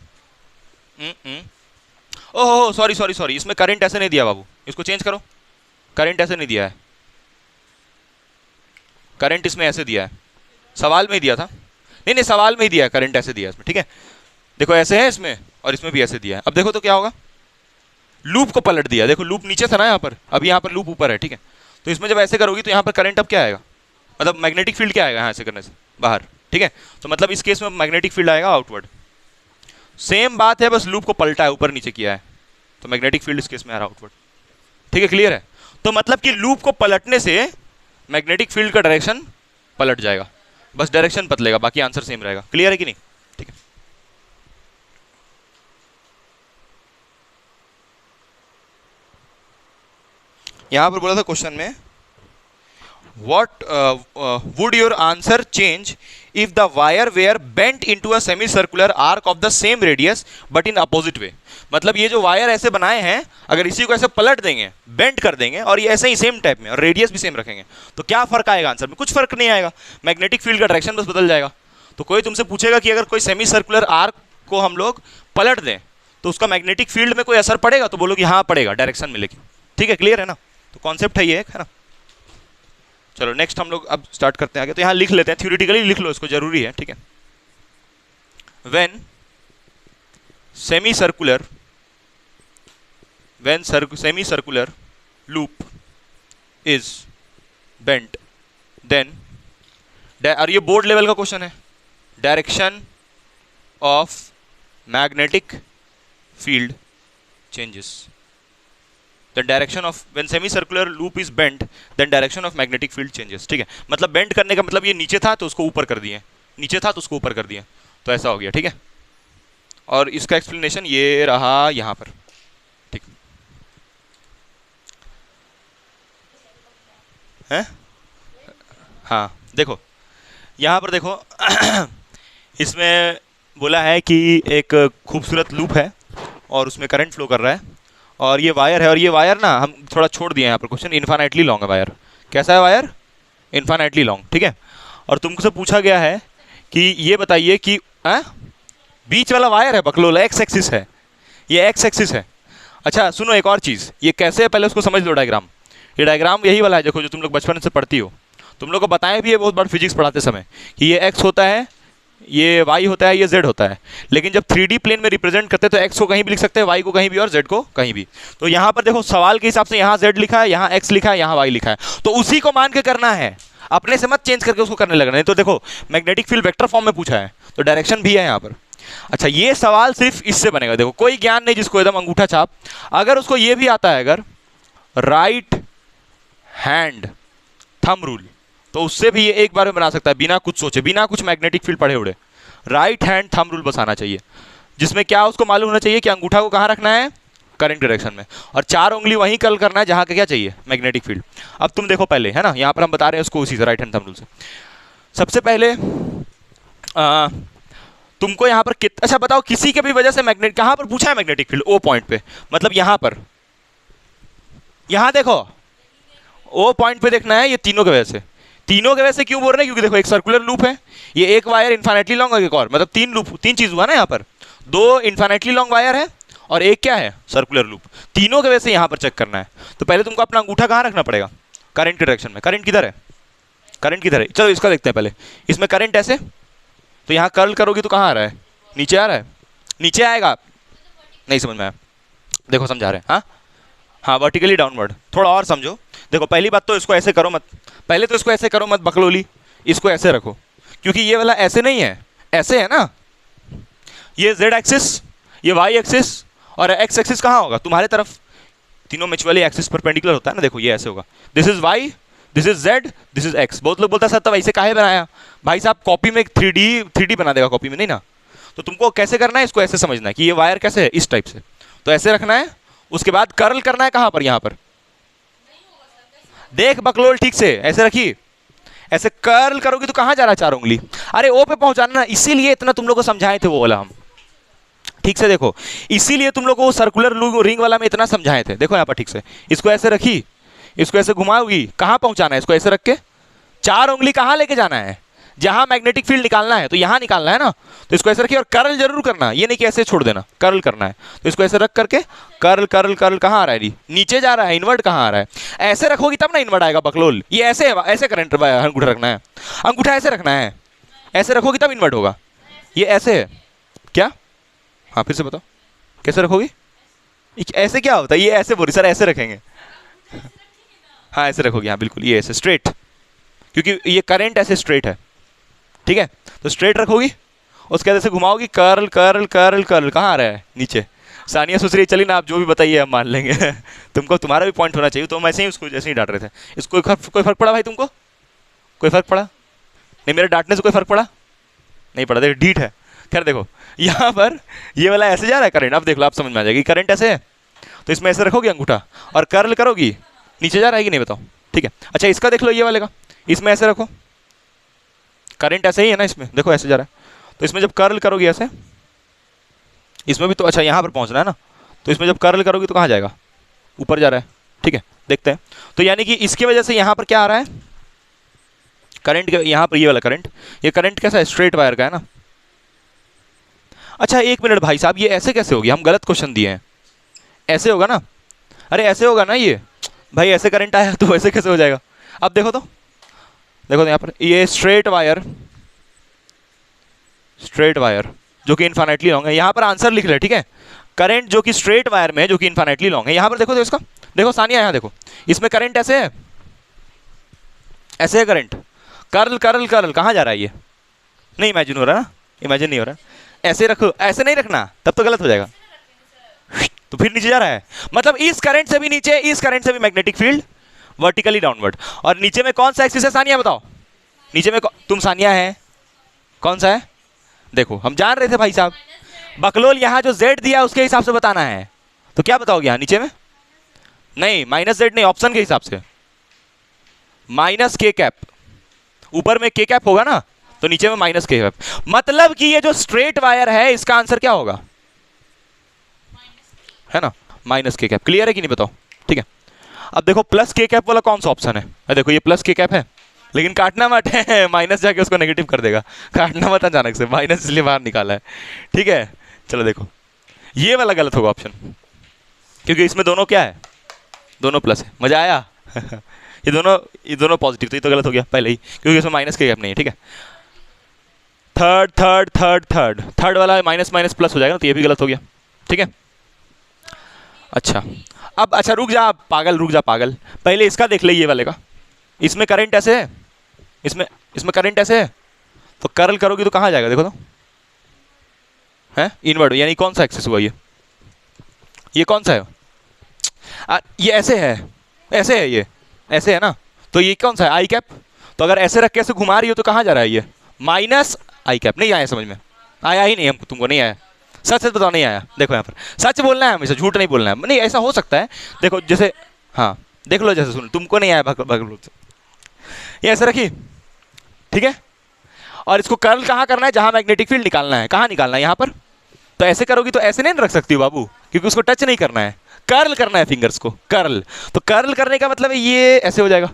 ओहो सॉरी, इसमें करंट ऐसे नहीं दिया बाबू, इसको चेंज करो। करंट ऐसे नहीं दिया है, करंट इसमें ऐसे दिया है, सवाल में ही दिया था। नहीं, सवाल में ही दिया है, करंट ऐसे दिया है इसमें। ठीक है, देखो ऐसे है इसमें, और इसमें भी ऐसे दिया है। अब देखो तो क्या होगा? लूप को पलट दिया। देखो लूप नीचे था ना यहाँ पर, अभी यहाँ पर लूप ऊपर है। ठीक है, तो इसमें जब ऐसे करोगी तो यहाँ पर करंट अब क्या आएगा? मतलब मैग्नेटिक फील्ड क्या आएगा यहाँ ऐसे करने से? बाहर। ठीक है, तो मतलब इस केस में मैग्नेटिक फील्ड आएगा आउटवर्ड। सेम बात है, बस लूप को पलटा है, ऊपर नीचे किया है, तो मैग्नेटिक फील्ड इस केस में आ रहा है आउटवर्ड। ठीक है, क्लियर है? तो मतलब कि लूप को पलटने से मैग्नेटिक फील्ड का डायरेक्शन पलट जाएगा, बस डायरेक्शन बदलेगा, बाकी आंसर सेम रहेगा। क्लियर है कि नहीं? ठीक है, यहां पर बोला था क्वेश्चन में, what would your answer change if the wire were bent into a semicircular arc of the same radius but in opposite way? मतलब ये जो वायर ऐसे बनाए हैं, अगर इसी को ऐसे पलट देंगे, बेंड कर देंगे, और ये ऐसे ही सेम टाइप में, और रेडियस भी सेम रखेंगे, तो क्या फर्क आएगा आंसर में? कुछ फर्क नहीं आएगा, मैग्नेटिक फील्ड का डायरेक्शन बस बदल जाएगा। तो कोई तुमसे पूछेगा कि अगर कोई सेमी सर्कुलर आर्क को हम लोग पलट दें तो उसका मैग्नेटिक फील्ड में कोई असर पड़ेगा? तो बोलोगे हाँ पड़ेगा, डायरेक्शन में लेकिन। ठीक है, क्लियर है ना? तो कॉन्सेप्ट है ये, है ना? चलो नेक्स्ट हम लोग अब स्टार्ट करते हैं आगे। तो यहाँ लिख लेते हैं, थ्योरेटिकली लिख लो इसको, जरूरी है। ठीक है, when semicircular loop is bent then, और ये बोर्ड लेवल का क्वेश्चन है, direction of magnetic field changes. then direction of when semi circular loop is bent then direction of magnetic field changes। ठीक है, मतलब बेंड करने का मतलब ये नीचे था तो उसको ऊपर कर दिए, नीचे था तो उसको ऊपर कर दिए, तो ऐसा हो गया। ठीक है, और इसका एक्सप्लेनेशन ये रहा यहाँ पर। ठीक है, हाँ देखो यहाँ पर देखो इसमें बोला है कि एक खूबसूरत लूप है और उसमें करंट फ्लो कर रहा है और ये वायर है, और ये वायर ना हम थोड़ा छोड़ दिए यहाँ पर क्वेश्चन, इन्फाइनाइटली लॉन्ग है वायर। कैसा है वायर? Infinitely long. ठीक है, और तुमसे पूछा गया है कि ये बताइए कि बीच वाला वायर है बकलोल, एक्स एक्सिस है, ये एक्स एक्सिस है। अच्छा सुनो एक और चीज़, ये कैसे है पहले उसको समझ लो। डायग्राम, ये डायग्राम यही वाला है देखो जो तुम लोग बचपन से पढ़ती हो, तुम लोग को बताया भी है बहुत बार फिजिक्स पढ़ाते समय कि ये एक्स होता है, ये वाई होता है, ये जेड होता है। लेकिन जब 3D प्लेन में रिप्रेजेंट करते हैं तो एक्स को कहीं भी लिख सकते हैं, वाई को कहीं भी और जेड को कहीं भी। तो यहाँ पर देखो सवाल के हिसाब से यहाँ जेड लिखा है, यहाँ एक्स लिखा है, यहाँ वाई लिखा है, तो उसी को मान के करना है, अपने से मत चेंज करके उसको करने लगना। नहीं तो देखो मैग्नेटिक फील्ड वेक्टर फॉर्म में पूछा है तो डायरेक्शन भी है यहाँ पर। अच्छा ये सवाल सिर्फ इससे बनेगा, देखो कोई ज्ञान नहीं जिसको एकदम अंगूठा छाप, अगर उसको ये भी आता है अगर राइट हैंड थंब रूल, तो उससे भी ये एक बार में बना सकता है बिना कुछ सोचे, बिना कुछ मैग्नेटिक फील्ड पढ़े उड़े। राइट हैंड थंब रूल बसाना चाहिए जिसमें क्या उसको मालूम होना चाहिए कि अंगूठा को कहाँ रखना है, करंट डायरेक्शन में, और 4 उंगली वहीं कर्ल करना है जहाँ का क्या चाहिए, मैग्नेटिक फील्ड। अब तुम देखो पहले है ना, यहाँ पर हम बता रहे हैं उसको उसी से राइट हैंड थंब रूल से। सबसे पहले तुमको यहाँ पर अच्छा बताओ किसी के भी वजह से मैग्नेट कहाँ पर पूछा है मैग्नेटिक फील्ड, ओ पॉइंट पे, मतलब यहाँ पर, यहाँ देखो ओ पॉइंट पे देखना है, ये तीनों की वजह से। तीनों की वजह से क्यों बोल रहे हैं? क्योंकि देखो एक सर्कुलर लूप है, ये एक वायर इन्फाइनाइटली लॉन्ग और एक और, मतलब 3 लूप, 3 चीज हुआ ना यहाँ पर, 2 इन्फाइनाइटली लॉन्ग वायर है और एक क्या है, सर्कुलर लूप। तीनों की वजह से यहाँ पर चेक करना है। तो पहले तुमको अपना अंगूठा कहाँ रखना पड़ेगा, करंट की डायरेक्शन में। करंट किधर है, करंट किधर है, चलो इसका देखते हैं पहले। इसमें करंट ऐसे, तो यहाँ कर्ल करोगे तो कहाँ आ रहा है, नीचे आ रहा है, नीचे आएगा, नहीं समझ में आया, देखो समझा रहे हैं। हाँ हाँ वर्टिकली डाउनवर्ड, थोड़ा और समझो। देखो पहली बात तो इसको ऐसे करो मत, पहले तो इसको ऐसे करो मत बकलोली, इसको ऐसे रखो, क्योंकि ये वाला ऐसे नहीं है, ऐसे है ना, ये जेड एक्सिस, ये वाई एक्सिस, और एक्स एक्सिस कहाँ होगा, तुम्हारे तरफ, तीनों म्यूचुअली एक्सिस परपेंडिकुलर होता है ना। देखो ये ऐसे होगा, this is Y, this is Z, this is X. बहुत लोग बोलता है सर तब ऐसे काहे बनाया, भाई साहब कॉपी में 3D बना देगा, कॉपी में नहीं ना। तो तुमको कैसे करना है, इसको ऐसे समझना है कि ये वायर कैसे है, इस टाइप से, तो ऐसे रखना है। उसके बाद कर्ल करना है कहाँ पर, यहाँ पर, देख बकलोल ठीक से ऐसे रखी, ऐसे कर्ल करोगी तो कहाँ जा रहा है 4 उंगली, अरे ओ पे पहुंचाना ना, इसीलिए इतना तुम लोग को समझाए थे वो वाला हम, ठीक से देखो, इसीलिए तुम लोग को सर्कुलर रिंग वाला में इतना समझाए थे। देखो यहाँ पर ठीक से, इसको ऐसे रखी, इसको ऐसे घुमाओगी, कहाँ पहुंचाना है, इसको ऐसे रख के 4 उंगली कहाँ लेके जाना है, जहां मैग्नेटिक फील्ड निकालना है तो यहां निकालना है ना, तो इसको ऐसे रखिए और कर्ल जरूर करना, ये नहीं कि ऐसे छोड़ देना, कर्ल करना है। तो इसको ऐसे रख करके कर्ल कर्ल कर्ल कहाँ आ रहा है, नीचे जा रहा है, इन्वर्ट कहाँ आ रहा है, ऐसे रखोगी तब ना इन्वर्ट आएगा बकलोल। ये ऐसे ऐसे करंट अंगूठा रखना है, अंगूठा ऐसे रखना है, ऐसे रखोगी तब इन्वर्ट होगा। ये ऐसे है क्या, हाँ फिर से बताओ कैसे रखोगी, ऐसे क्या होता है, ये ऐसे बोल रही सर ऐसे रखेंगे, हाँ ऐसे रखोगी, हाँ बिल्कुल ये ऐसे स्ट्रेट, क्योंकि ये करंट ऐसे स्ट्रेट है, ठीक है। तो स्ट्रेट रखोगी, उसके बाद ऐसे घुमाओगी, कर्ल कर्ल कर्ल कर्ल कहाँ आ रहा है, नीचे। सानिया सोच रही चलिए ना आप जो भी बताइए हम मान लेंगे तुमको तुम्हारा भी पॉइंट होना चाहिए, तो हम ऐसे ही उसको जैसे ही डांट रहे थे। इसको कोई फर्क पड़ा भाई तुमको, कोई फर्क पड़ा नहीं, मेरे डांटने से कोई फर्क पड़ा नहीं पड़ा, देखो ढीठ है। खैर देखो यहाँ पर ये वाला ऐसे जा रहा है करंट, अब देख लो आप समझ में आ जाएगी, करंट ऐसे है तो इसमें ऐसे रखोगी अंगूठा और कर्ल करोगी, नीचे जा रहा है कि नहीं बताओ, ठीक है। अच्छा इसका देख लो, ये वाले का, इसमें ऐसे रखो, करंट ऐसे ही है ना, इसमें देखो ऐसे जा रहा है, तो इसमें जब कर्ल करोगी ऐसे, इसमें भी तो अच्छा यहाँ पर पहुँचना है ना, तो इसमें जब कर्ल करोगी तो कहाँ जाएगा, ऊपर जा रहा है, ठीक है। देखते हैं, तो यानी कि इसकी वजह से यहाँ पर क्या आ रहा है, करंट के यहाँ पर ये वाला करंट, ये करंट कैसा है, स्ट्रेट वायर का है ना। अच्छा 1 मिनट भाई साहब, ये ऐसे कैसे होगी, हम गलत क्वेश्चन दिए हैं, ऐसे होगा ना, अरे ऐसे होगा ना, ये भाई ऐसे करंट आया तो ऐसे कैसे हो जाएगा। अब देखो तो यहाँ पर ये स्ट्रेट वायर जो कि इनफाइनाइटली लॉन्ग है, यहाँ पर आंसर लिख ले, ठीक है। करंट जो कि स्ट्रेट वायर में है जो कि इनफाइनाइटली लॉन्ग है, यहाँ पर देखो तो इसका देखो सानिया, यहाँ देखो इसमें करंट ऐसे है, ऐसे है करंट, कर्ल कर्ल कर्ल कहाँ जा रहा है, ये नहीं इमेजिन हो रहा ना, इमेजिन नहीं हो रहा, ऐसे रखो, ऐसे नहीं रखना तब तो गलत हो जाएगा, तो फिर नीचे जा रहा है, मतलब इस करंट से भी नीचे, इस करंट से भी मैग्नेटिक फील्ड वर्टिकली डाउनवर्ड। और नीचे में कौन सा एक्सिस है सानिया बताओ, नीचे में तुम सानिया है कौन सा है? देखो हम जान रहे थे भाई साहब, बकलोल यहाँ जो z दिया उसके हिसाब से बताना है, तो क्या बताओगे यहाँ नीचे में? नहीं माइनस z नहीं, ऑप्शन के हिसाब से माइनस के कैप, ऊपर में के कैप होगा ना, तो नीचे में माइनस के कैप, मतलब कि ये जो स्ट्रेट वायर है इसका आंसर क्या होगा, है ना, माइनस के कैप। क्लियर है कि नहीं बताओ? ठीक है, अब देखो प्लस के कैप वाला कौन सा ऑप्शन है? देखो ये प्लस के कैप है, लेकिन काटना मत है, माइनस जाके उसको नेगेटिव कर देगा, काटना मत अचानक से, माइनस इसलिए बाहर निकाला है। ठीक है, चलो देखो ये वाला गलत होगा ऑप्शन, क्योंकि इसमें दोनों क्या है, दोनों प्लस है। मजा आया? ये दोनों पॉजिटिव, तो ये तो गलत हो गया पहले ही, क्योंकि इसमें माइनस के कैप नहीं है। ठीक है, थर्ड वाला माइनस माइनस प्लस हो जाएगा, तो ये भी गलत हो गया। ठीक है, अच्छा अब अच्छा रुक जा पागल, रुक जा पागल, पहले इसका देख ले, ये वाले का, इसमें करंट ऐसे है, इसमें करंट ऐसे है, तो कर्ल करोगी तो कहाँ जाएगा? देखो तो है इनवर्ड, यानी कौन सा एक्सिस हुआ ये कौन सा है? ये ऐसे है, ये ऐसे है ना, तो ये कौन सा है? आई कैप। तो अगर ऐसे रख के ऐसे घुमा रही हो तो कहाँ जा रहा है? ये माइनस आई कैप। नहीं आया समझ में? आया ही नहीं हमको, तुमको नहीं आया? सच सच बताओ, नहीं आया? देखो यहाँ पर सच बोलना है हमेशा, झूठ नहीं बोलना है। नहीं ऐसा हो सकता है, देखो जैसे, हाँ देख लो, जैसे सुन, तुमको नहीं आया भगल से, ये ऐसे रखी, ठीक है, और इसको कर्ल कहाँ करना है? जहाँ मैग्नेटिक फील्ड निकालना है। कहाँ निकालना है? यहाँ पर। तो ऐसे करोगी तो ऐसे नहीं रख सकती हो बाबू, क्योंकि उसको टच नहीं करना है, कर्ल करना है फिंगर्स को, कर्ल। तो कर्ल करने का मतलब है ये ऐसे हो जाएगा।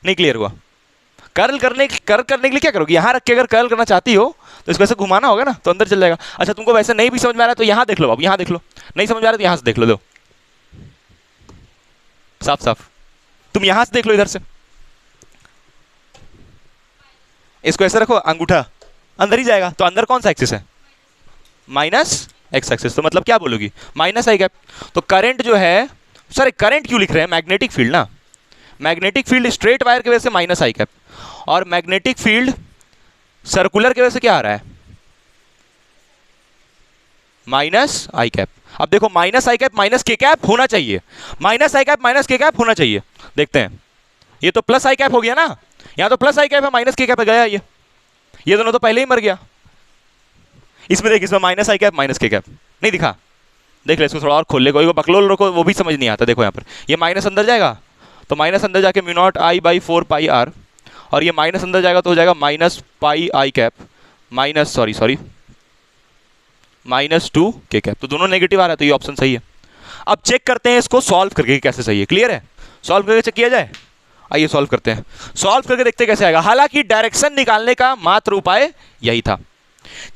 नहीं क्लियर हुआ? कर्ल करने के लिए क्या करोगी? यहाँ रख के अगर कर्ल करना चाहती हो तो इसको ऐसे घुमाना होगा ना, तो अंदर चल जाएगा। अच्छा तुमको वैसे नहीं भी समझ में आ रहा है तो यहाँ देख लो बाबू, यहाँ देख लो, नहीं समझ में आ रहा है तो यहाँ से देख लो, दो साफ साफ, तुम यहाँ से देख लो, इधर से इसको ऐसे रखो, अंगूठा अंदर ही जाएगा, तो अंदर कौन सा एक्सिस है? Minus x axis. तो मतलब क्या बोलोगी? माइनस आई कैप। तो करंट जो है, सर करंट क्यों लिख रहे हैं? मैग्नेटिक फील्ड ना, मैग्नेटिक फील्ड स्ट्रेट वायर की वजह से माइनस आई कैप, और मैग्नेटिक फील्ड सर्कुलर की वजह से क्या आ रहा है? माइनस आई कैप। अब देखो माइनस आई कैप माइनस के कैप होना चाहिए, माइनस आई कैप माइनस के कैप होना चाहिए। देखते हैं, ये तो प्लस आई कैप हो गया ना, यहाँ तो प्लस आई कैप है, माइनस के कैप गया ये दोनों तो पहले ही मर गया। इसमें देख, इसमें माइनस आई कैप माइनस के कैप नहीं दिखा, देख ले इसको थोड़ा और खोल ले, कोई बकलोल रखो वो भी समझ नहीं आता। देखो यहाँ पर ये माइनस अंदर जाएगा, तो माइनस अंदर जाके mu naught I by 4 pi R, और ये माइनस अंदर जाएगा तो हो जाएगा minus pi I cap minus sorry minus 2 के कैप। तो दोनों नेगेटिव आ रहा है, तो ये ऑप्शन सही है। अब चेक करते हैं इसको सॉल्व करके कैसे सही है। क्लियर है? सॉल्व करके चेक किया जाए, आइए सॉल्व करते हैं। सॉल्व करके देखते कैसे आएगा। हालांकि डायरेक्शन निकालने का मात्र उपाय यही था।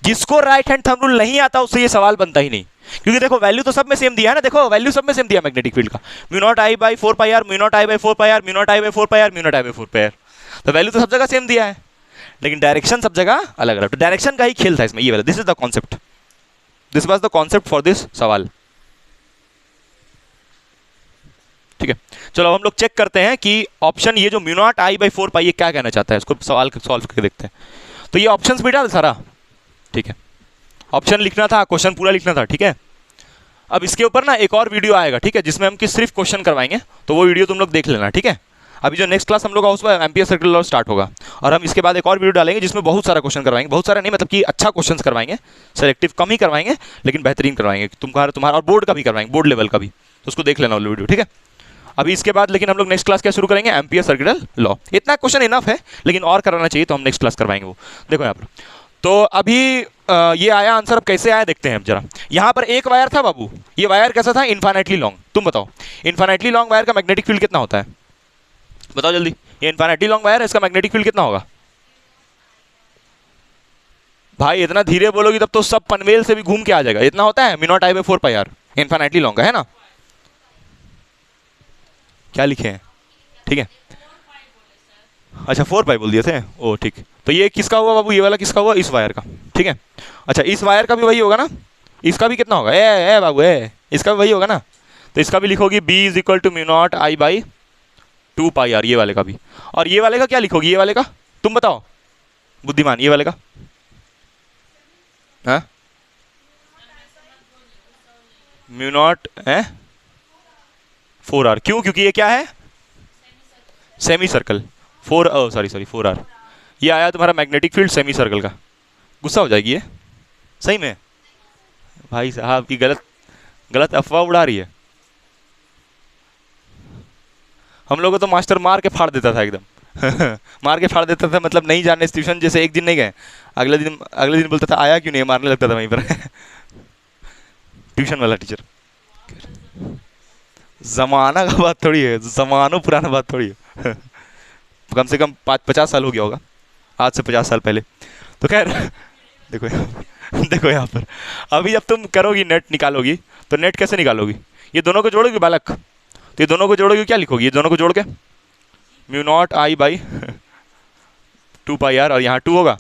जिसको राइट हैंड थंब रूल नहीं आता उससे ये सवाल बनता ही नहीं, क्योंकि देखो वैल्यू तो सब में सेम दिया है ना, देखो वैल्यू सब में सेम दिया मैग्नेटिक फील्ड का, mu naught I by 4 pi R, mu naught I by 4 pi R, mu naught I by 4 pi R, mu naught I by 4 pi R. तो वैल्यू तो सब जगह सेम दिया है, लेकिन डायरेक्शन सब जगह अलग अलग। तो डायरेक्शन का ही खेल था इसमें, ये वाला, this is the concept, this was the concept for this सवाल। ठीक है, चलो अब हम लोग चेक करते हैं कि ऑप्शन ये जो म्यू नॉट आई बाई 4 पाई ये क्या कहना चाहता है, इसको सवाल सॉल्व करके देखते हैं। तो ये ऑप्शंस भी डाल सारा, ठीक है, ऑप्शन लिखना था, क्वेश्चन पूरा लिखना था। ठीक है, अब इसके ऊपर ना एक और वीडियो आएगा, ठीक है, जिसमें हम सिर्फ क्वेश्चन करवाएंगे, तो वो वीडियो तुम लोग देख लेना। ठीक है, अभी जो नेक्स्ट क्लास हम लोग का उसमें एम्पियर सर्किल लॉ स्टार्ट होगा, और हम इसके बाद एक और वीडियो डालेंगे जिसमें बहुत सारा क्वेश्चन करवाएंगे, बहुत सारा नहीं मतलब कि अच्छा क्वेश्चन करवाएंगे, सेलेक्टिव कम ही करवाएंगे लेकिन बेहतरीन करवाएंगे तुम्हारा और बोर्ड का भी करवाएंगे, बोर्ड लेवल का भी, तो उसको देख लेना वीडियो। ठीक है, अभी इसके बाद लेकिन हम लोग नेक्स्ट क्लास क्या शुरू करेंगे? Ampere circle law. इतना क्वेश्चन इनफ है, लेकिन और कराना चाहिए तो हम नेक्स्ट क्लास करवाएंगे वो। देखो यहाँ पर, तो अभी ये आया आंसर, अब कैसे आया देखते हैं हम जरा। यहाँ पर एक वायर था बाबू, ये वायर कैसा था? Infinitely long. तुम बताओ इनफाइनाइटली लॉन्ग वायर का मैग्नेटिक फील्ड कितना होता है? बताओ जल्दी, ये इनफाइनाइटली लॉन्ग वायर है, इसका मैग्नेटिक फील्ड कितना होगा? भाई इतना धीरे बोलोगी तब तो सब पनवेल से भी घूम के आ जाएगा। इतना होता है mu naught I by 4 pi R, infinitely long का है ना। क्या लिखे हैं? ठीक है, अच्छा 4 पाई बोल दिए थे, ओ ठीक। तो ये किसका हुआ बाबू? ये वाला किसका हुआ? इस वायर का। ठीक है, अच्छा इस वायर का भी वही होगा ना, इसका भी कितना होगा? ए बाबू इसका भी वही होगा ना, तो इसका भी लिखोगी b is equal to mu naught I by 2 pi R, ये वाले का भी। और ये वाले का क्या लिखोगी? ये वाले का तुम बताओ बुद्धिमान, ये वाले का हाँ म्यू नॉट है 4r। क्यों? क्योंकि ये क्या है, सेमी सर्कल। 4r। ये आया तुम्हारा मैग्नेटिक फील्ड सेमी सर्कल का। गुस्सा हो जाएगी ये सही में भाई साहब की गलत गलत अफवाह उड़ा रही है। हम लोगों को तो मास्टर मार के फाड़ देता था एकदम मार के फाड़ देता था, मतलब नहीं जाने ट्यूशन, जैसे एक दिन नहीं गए अगले दिन बोलता था आया क्यों नहीं, मारने लगता था वहीं पर ट्यूशन वाला टीचर। जमाना का बात थोड़ी है, जमानो पुराना बात थोड़ी है कम से कम 50 साल हो गया होगा, आज से 50 साल पहले। तो खैर देखो यहाँ पर अभी जब तुम करोगी नेट निकालोगी, तो नेट कैसे निकालोगी, ये दोनों को जोड़ोगी बालक, तो ये दोनों को जोड़ोगी क्या लिखोगी, ये दोनों को जोड़ के mu naught I by 2πr, और यहाँ 2 होगा।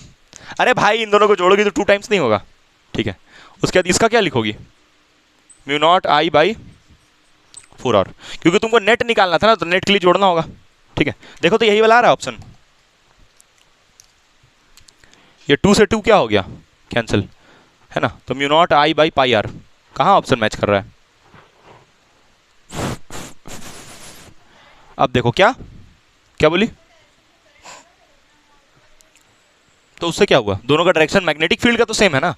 अरे भाई इन दोनों को जोड़ोगी तो 2 टाइम्स नहीं होगा, ठीक है। उसके बाद इसका क्या लिखोगी, mu naught I by 4r, क्योंकि तुमको नेट निकालना था ना, तो नेट के लिए जोड़ना होगा, ठीक है। देखो तो यही वाला आ रहा है ऑप्शन, ये 2 से 2 क्या हो गया, कैंसिल, है ना। तो mu naught I by πr, कहाँ ऑप्शन मैच कर रहा है। अब देखो क्या क्या बोली, तो उससे क्या हुआ, दोनों का डायरेक्शन मैग्नेटिक फील्ड का तो सेम है ना,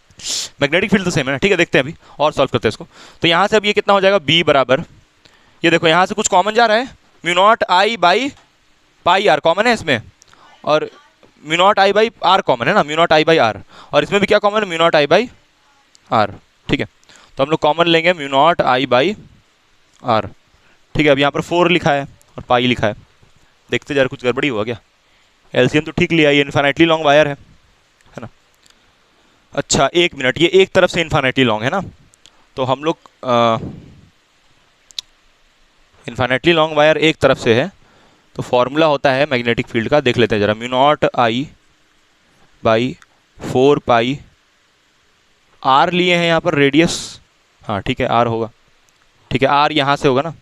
मैग्नेटिक फील्ड तो सेम है ना, ठीक है। देखते हैं अभी और सॉल्व करते हैं इसको। तो यहाँ से अब ये कितना हो जाएगा, b बराबर, ये देखो यहाँ से कुछ कॉमन जा रहा है, mu naught I by πr common है इसमें, और mu naught I by r common है ना, mu naught I by r, और इसमें भी क्या कॉमन है, mu naught I by r, ठीक है। तो हम लोग कॉमन लेंगे mu naught I by r, ठीक है। अब यहाँ पर 4 लिखा है और पाई लिखा है, देखते जरा कुछ गड़बड़ी हुआ क्या। एलसीएम तो ठीक लिया, ये इन्फिनिटली लॉन्ग वायर है ना। अच्छा एक मिनट, ये एक तरफ से इन्फिनिटली लॉन्ग है ना, तो हम लोग इन्फिनिटली लॉन्ग वायर एक तरफ से है, तो फॉर्मूला होता है मैग्नेटिक फील्ड का, देख लेते हैं जरा। Mu naught I by 4π r लिए हैं यहाँ पर रेडियस, हाँ ठीक है r होगा, ठीक है। r यहाँ से होगा ना,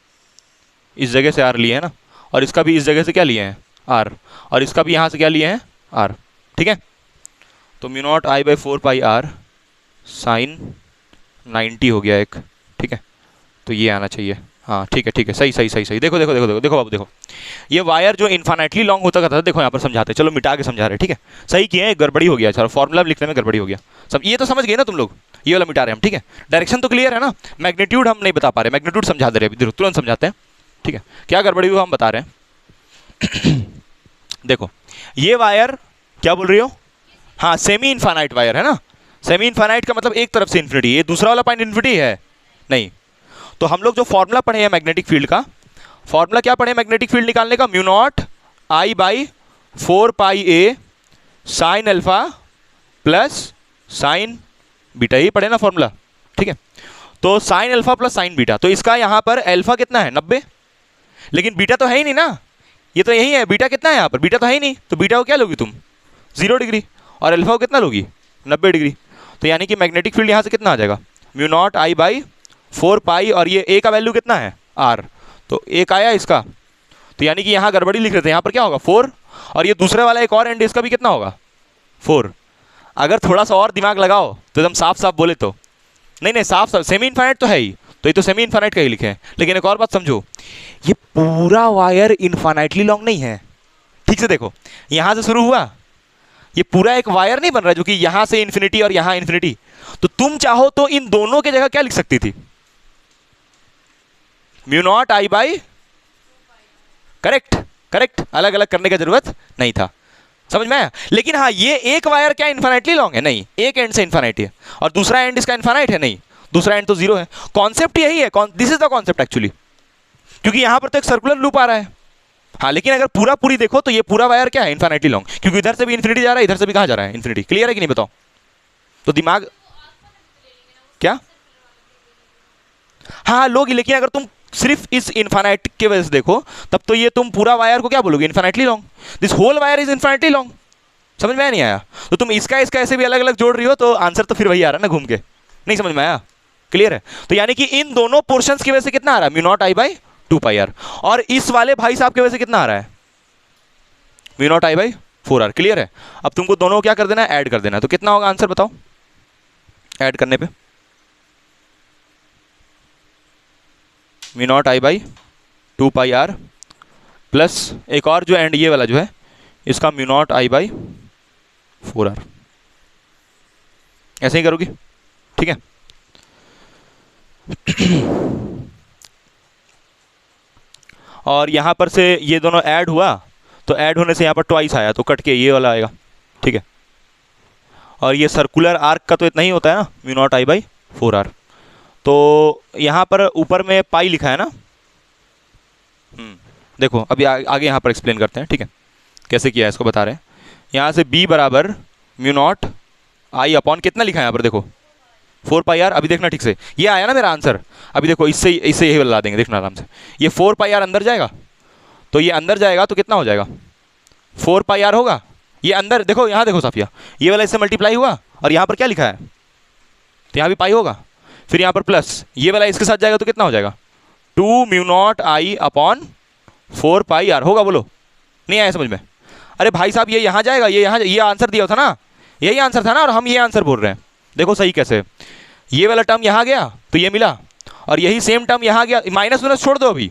इस जगह से r लिए हैं ना, और इसका भी इस जगह से क्या लिए हैं r, और इसका भी यहाँ से क्या लिए हैं r, ठीक है। तो mu naught I by 4π r sine 90 हो गया एक, ठीक है। तो ये आना चाहिए, हाँ ठीक है सही। देखो बाबू देखो, ये वायर जो इन्फिनिटली लॉन्ग होता था, देखो यहाँ पर समझाते, चलो मिटा के समझा रहे, ठीक है। सही किए हैं, गड़बड़ी हो गया, चलो फॉर्मूला लिखने में गड़बड़ी हो गया सब, ये तो समझ गए ना तुम लोग, ये वाला मिटा रहे हम, ठीक है। डायरेक्शन तो क्लियर है ना, मैग्नीट्यूड हम नहीं बता पा रहे, मैग्नीट्यूड समझा दे रहे अभी, तुरंत समझाते हैं, ठीक है। क्या गड़बड़ी हुआ हम बता रहे हैं देखो ये वायर क्या बोल रही हो, हाँ सेमी इन्फिनाइट वायर है ना, सेमी इन्फिनाइट का मतलब एक तरफ से इन्फिनिटी, ये दूसरा वाला पॉइंट इन्फिनिटी है नहीं। तो हम लोग जो फॉर्मूला पढ़े हैं मैग्नेटिक फील्ड का, फॉर्मूला क्या पढ़े मैग्नेटिक फील्ड निकालने का, mu naught I by 4π a sine alpha plus sine beta, ही पढ़े ना फॉर्मूला, ठीक है। तो sine alpha plus sine beta, तो इसका यहाँ पर अल्फा कितना है 90, लेकिन बीटा तो है ही नहीं ना, ये तो यही है, बीटा कितना है यहाँ पर, बीटा तो है ही नहीं, तो बीटा को क्या लोगी तुम 0 डिग्री, और अल्फा को कितना लोगी 90 डिग्री। तो यानी कि मैग्नेटिक फील्ड यहाँ से कितना आ जाएगा, म्यू नॉट आई बाई 4π, और ये a का वैल्यू कितना है r, तो 1 आया इसका, तो यानी कि यहाँ गड़बड़ी लिख रहे थे, यहाँ पर क्या होगा 4, और ये दूसरे वाला एक और एंड, इसका भी कितना होगा 4। अगर थोड़ा सा और दिमाग लगाओ तो एकदम साफ साफ बोले तो, नहीं साफ सेमी इन्फिनिट तो है ही, तो ये तो सेमी इन्फिनिट का ही लिखे हैं। लेकिन एक और बात समझो, ये पूरा वायर इन्फिनिटली लॉन्ग नहीं है, ठीक से देखो, यहाँ से शुरू हुआ, ये पूरा एक वायर नहीं बन रहा जो कि यहाँ से इन्फिनिटी और यहाँ इन्फिनिटी। तो तुम चाहो तो इन दोनों के जगह क्या लिख सकती थी, mu naught I by, correct, अलग अलग करने का जरूरत नहीं था, समझ में आया। लेकिन हाँ ये एक वायर क्या इन्फिनिटली लॉन्ग है, नहीं, एक एंड से इन्फिनिटी है, और दूसरा एंड इसका इन्फिनिट है, नहीं, दूसरा एंड तो 0 है। कॉन्सेप्ट यही है, this is the concept actually, क्योंकि यहां पर तो एक सर्कुलर लूप आ रहा है, हाँ। लेकिन अगर पूरी देखो तो ये पूरा वायर क्या है इन्फिनिटली लॉन्ग, क्योंकि इधर से भी इन्फिनिटी जा रहा है, इधर से भी कहां जा रहा है इन्फिनिटी, क्लियर है कि नहीं बताओ। तो दिमाग क्या, हाँ लोगी, लेकिन अगर तुम सिर्फ इस इन्फिनिट के वजह से देखो, तब तो ये तुम पूरा वायर को क्या बोलोगे infinitely long, this whole wire is infinitely long, समझ में नहीं आया। तो तुम इसका ऐसे भी अलग अलग जोड़ रही हो, तो आंसर तो फिर वही आ रहा है ना घूम के, नहीं समझ में आया, क्लियर है। तो यानी कि इन दोनों पोर्शंस की वजह से कितना आ रहा है, mu naught I by 2π r, और इस वाले भाई साहब की वजह से कितना आ रहा है, mu naught I by 4r, clear है। अब तुमको दोनों क्या कर देना है, ऐड कर देना है, तो कितना होगा आंसर बताओ, ऐड करने पे mu naught I by 2πr plus एक और जो एंड ये वाला जो है इसका mu naught I by 4r। ऐसे ही करोगी, ठीक है। और यहाँ पर से ये दोनों ऐड हुआ तो ऐड होने से यहाँ पर ट्वाइस आया तो कट के ये वाला आएगा, ठीक है। और ये सर्कुलर आर्क का तो इतना ही होता है ना, mu naught I by 4r। तो यहाँ पर ऊपर में पाई लिखा है ना, देखो अभी आगे यहाँ पर एक्सप्लेन करते हैं, ठीक है, कैसे किया है इसको बता रहे हैं। यहाँ से b बराबर म्यू नॉट आई अपॉन कितना लिखा है यहाँ पर देखो 4πr। अभी देखना ठीक से, ये आया ना मेरा आंसर। अभी देखो इससे यही वाला ला देंगे, देखना आराम से। ये 4πr अंदर जाएगा तो ये अंदर जाएगा तो कितना हो जाएगा 4πr होगा। ये अंदर देखो, यहाँ देखो साफिया, ये वाला इससे मल्टीप्लाई हुआ और यहाँ पर क्या लिखा है तो यहाँ भी पाई होगा। फिर यहाँ पर प्लस ये वाला इसके साथ जाएगा तो कितना हो जाएगा 2 म्यू नॉट आई अपॉन 4πr होगा। बोलो नहीं आया समझ में? अरे भाई साहब ये यहाँ जाएगा, ये यहाँ, ये आंसर दिया था ना, यही आंसर था ना, और हम ये आंसर बोल रहे हैं। देखो सही कैसे, ये वाला टर्म यहाँ गया तो ये मिला और यही सेम टर्म यहाँ गया। माइनस माइनस छोड़ दो, अभी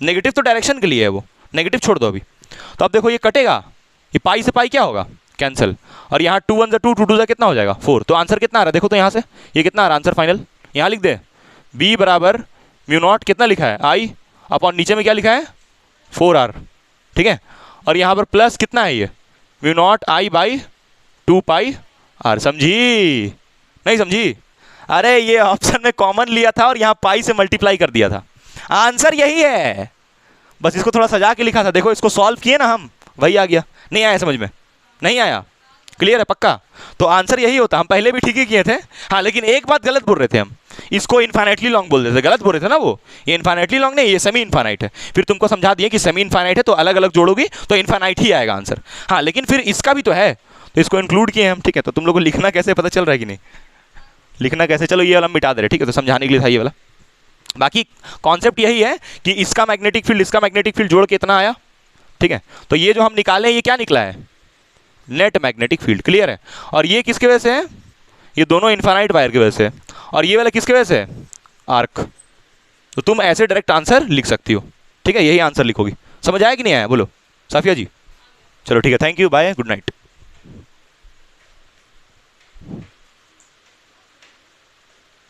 नेगेटिव तो डायरेक्शन के लिए है, वो नेगेटिव छोड़ दो अभी। तो अब देखो ये कटेगा, ये पाई से पाई क्या होगा कैंसिल, और यहाँ 2 1 2 2 2 कितना हो जाएगा 4। तो आंसर कितना आ रहा है देखो, तो यहाँ से ये कितना आ रहा है आंसर फाइनल, यहाँ लिख दे b बराबर म्यू नॉट कितना लिखा है आई अपॉन नीचे में क्या लिखा है 4r, ठीक है। और यहाँ पर प्लस कितना है ये mu naught I by 2πr। समझी नहीं समझी? अरे ये ऑप्शन में कॉमन लिया था और यहाँ पाई से मल्टीप्लाई कर दिया था, आंसर यही है, बस इसको थोड़ा सजा के लिखा था। देखो इसको सॉल्व किए ना हम, वही आ गया। नहीं आया समझ में? नहीं आया? क्लियर है पक्का? तो आंसर यही होता, हम पहले भी ठीक ही किए थे। हाँ लेकिन एक बात गलत बोल रहे थे हम, इसको इनफाइनाइटली लॉन्ग बोल रहे थे, गलत बोल रहे थे ना वो। ये इनफाइनाइटली लॉन्ग नहीं, ये सेमी इनफाइनाइट है। फिर तुमको समझा दिए कि सेमी इनफाइनाइट है तो अलग अलग जोड़ोगी तो इनफाइनाइट ही आएगा आंसर। हाँ लेकिन फिर इसका भी तो है तो इसको इंक्लूड किए हम, ठीक है। तो तुम लोग को लिखना कैसे पता चल रहा है कि नहीं, लिखना कैसे, चलो ये वाला मिटा दे रहे, ठीक है, तो समझाने के लिए था ये वाला। बाकी कॉन्सेप्ट यही है कि इसका मैग्नेटिक फील्ड इसका मैग्नेटिक फील्ड जोड़ के इतना आया, ठीक है। तो ये जो हम निकाले ये क्या निकला है नेट मैग्नेटिक फील्ड, क्लियर है। और ये किसके वजह से है, ये दोनों इनफाइनाइट वायर की वजह से, और ये वाला किसके वजह से है आर्क। तो तुम ऐसे डायरेक्ट आंसर लिख सकती हो, ठीक है, यही आंसर लिखोगी। समझ आया कि नहीं आया बोलो साफिया जी? चलो ठीक है, thank you, bye, good night.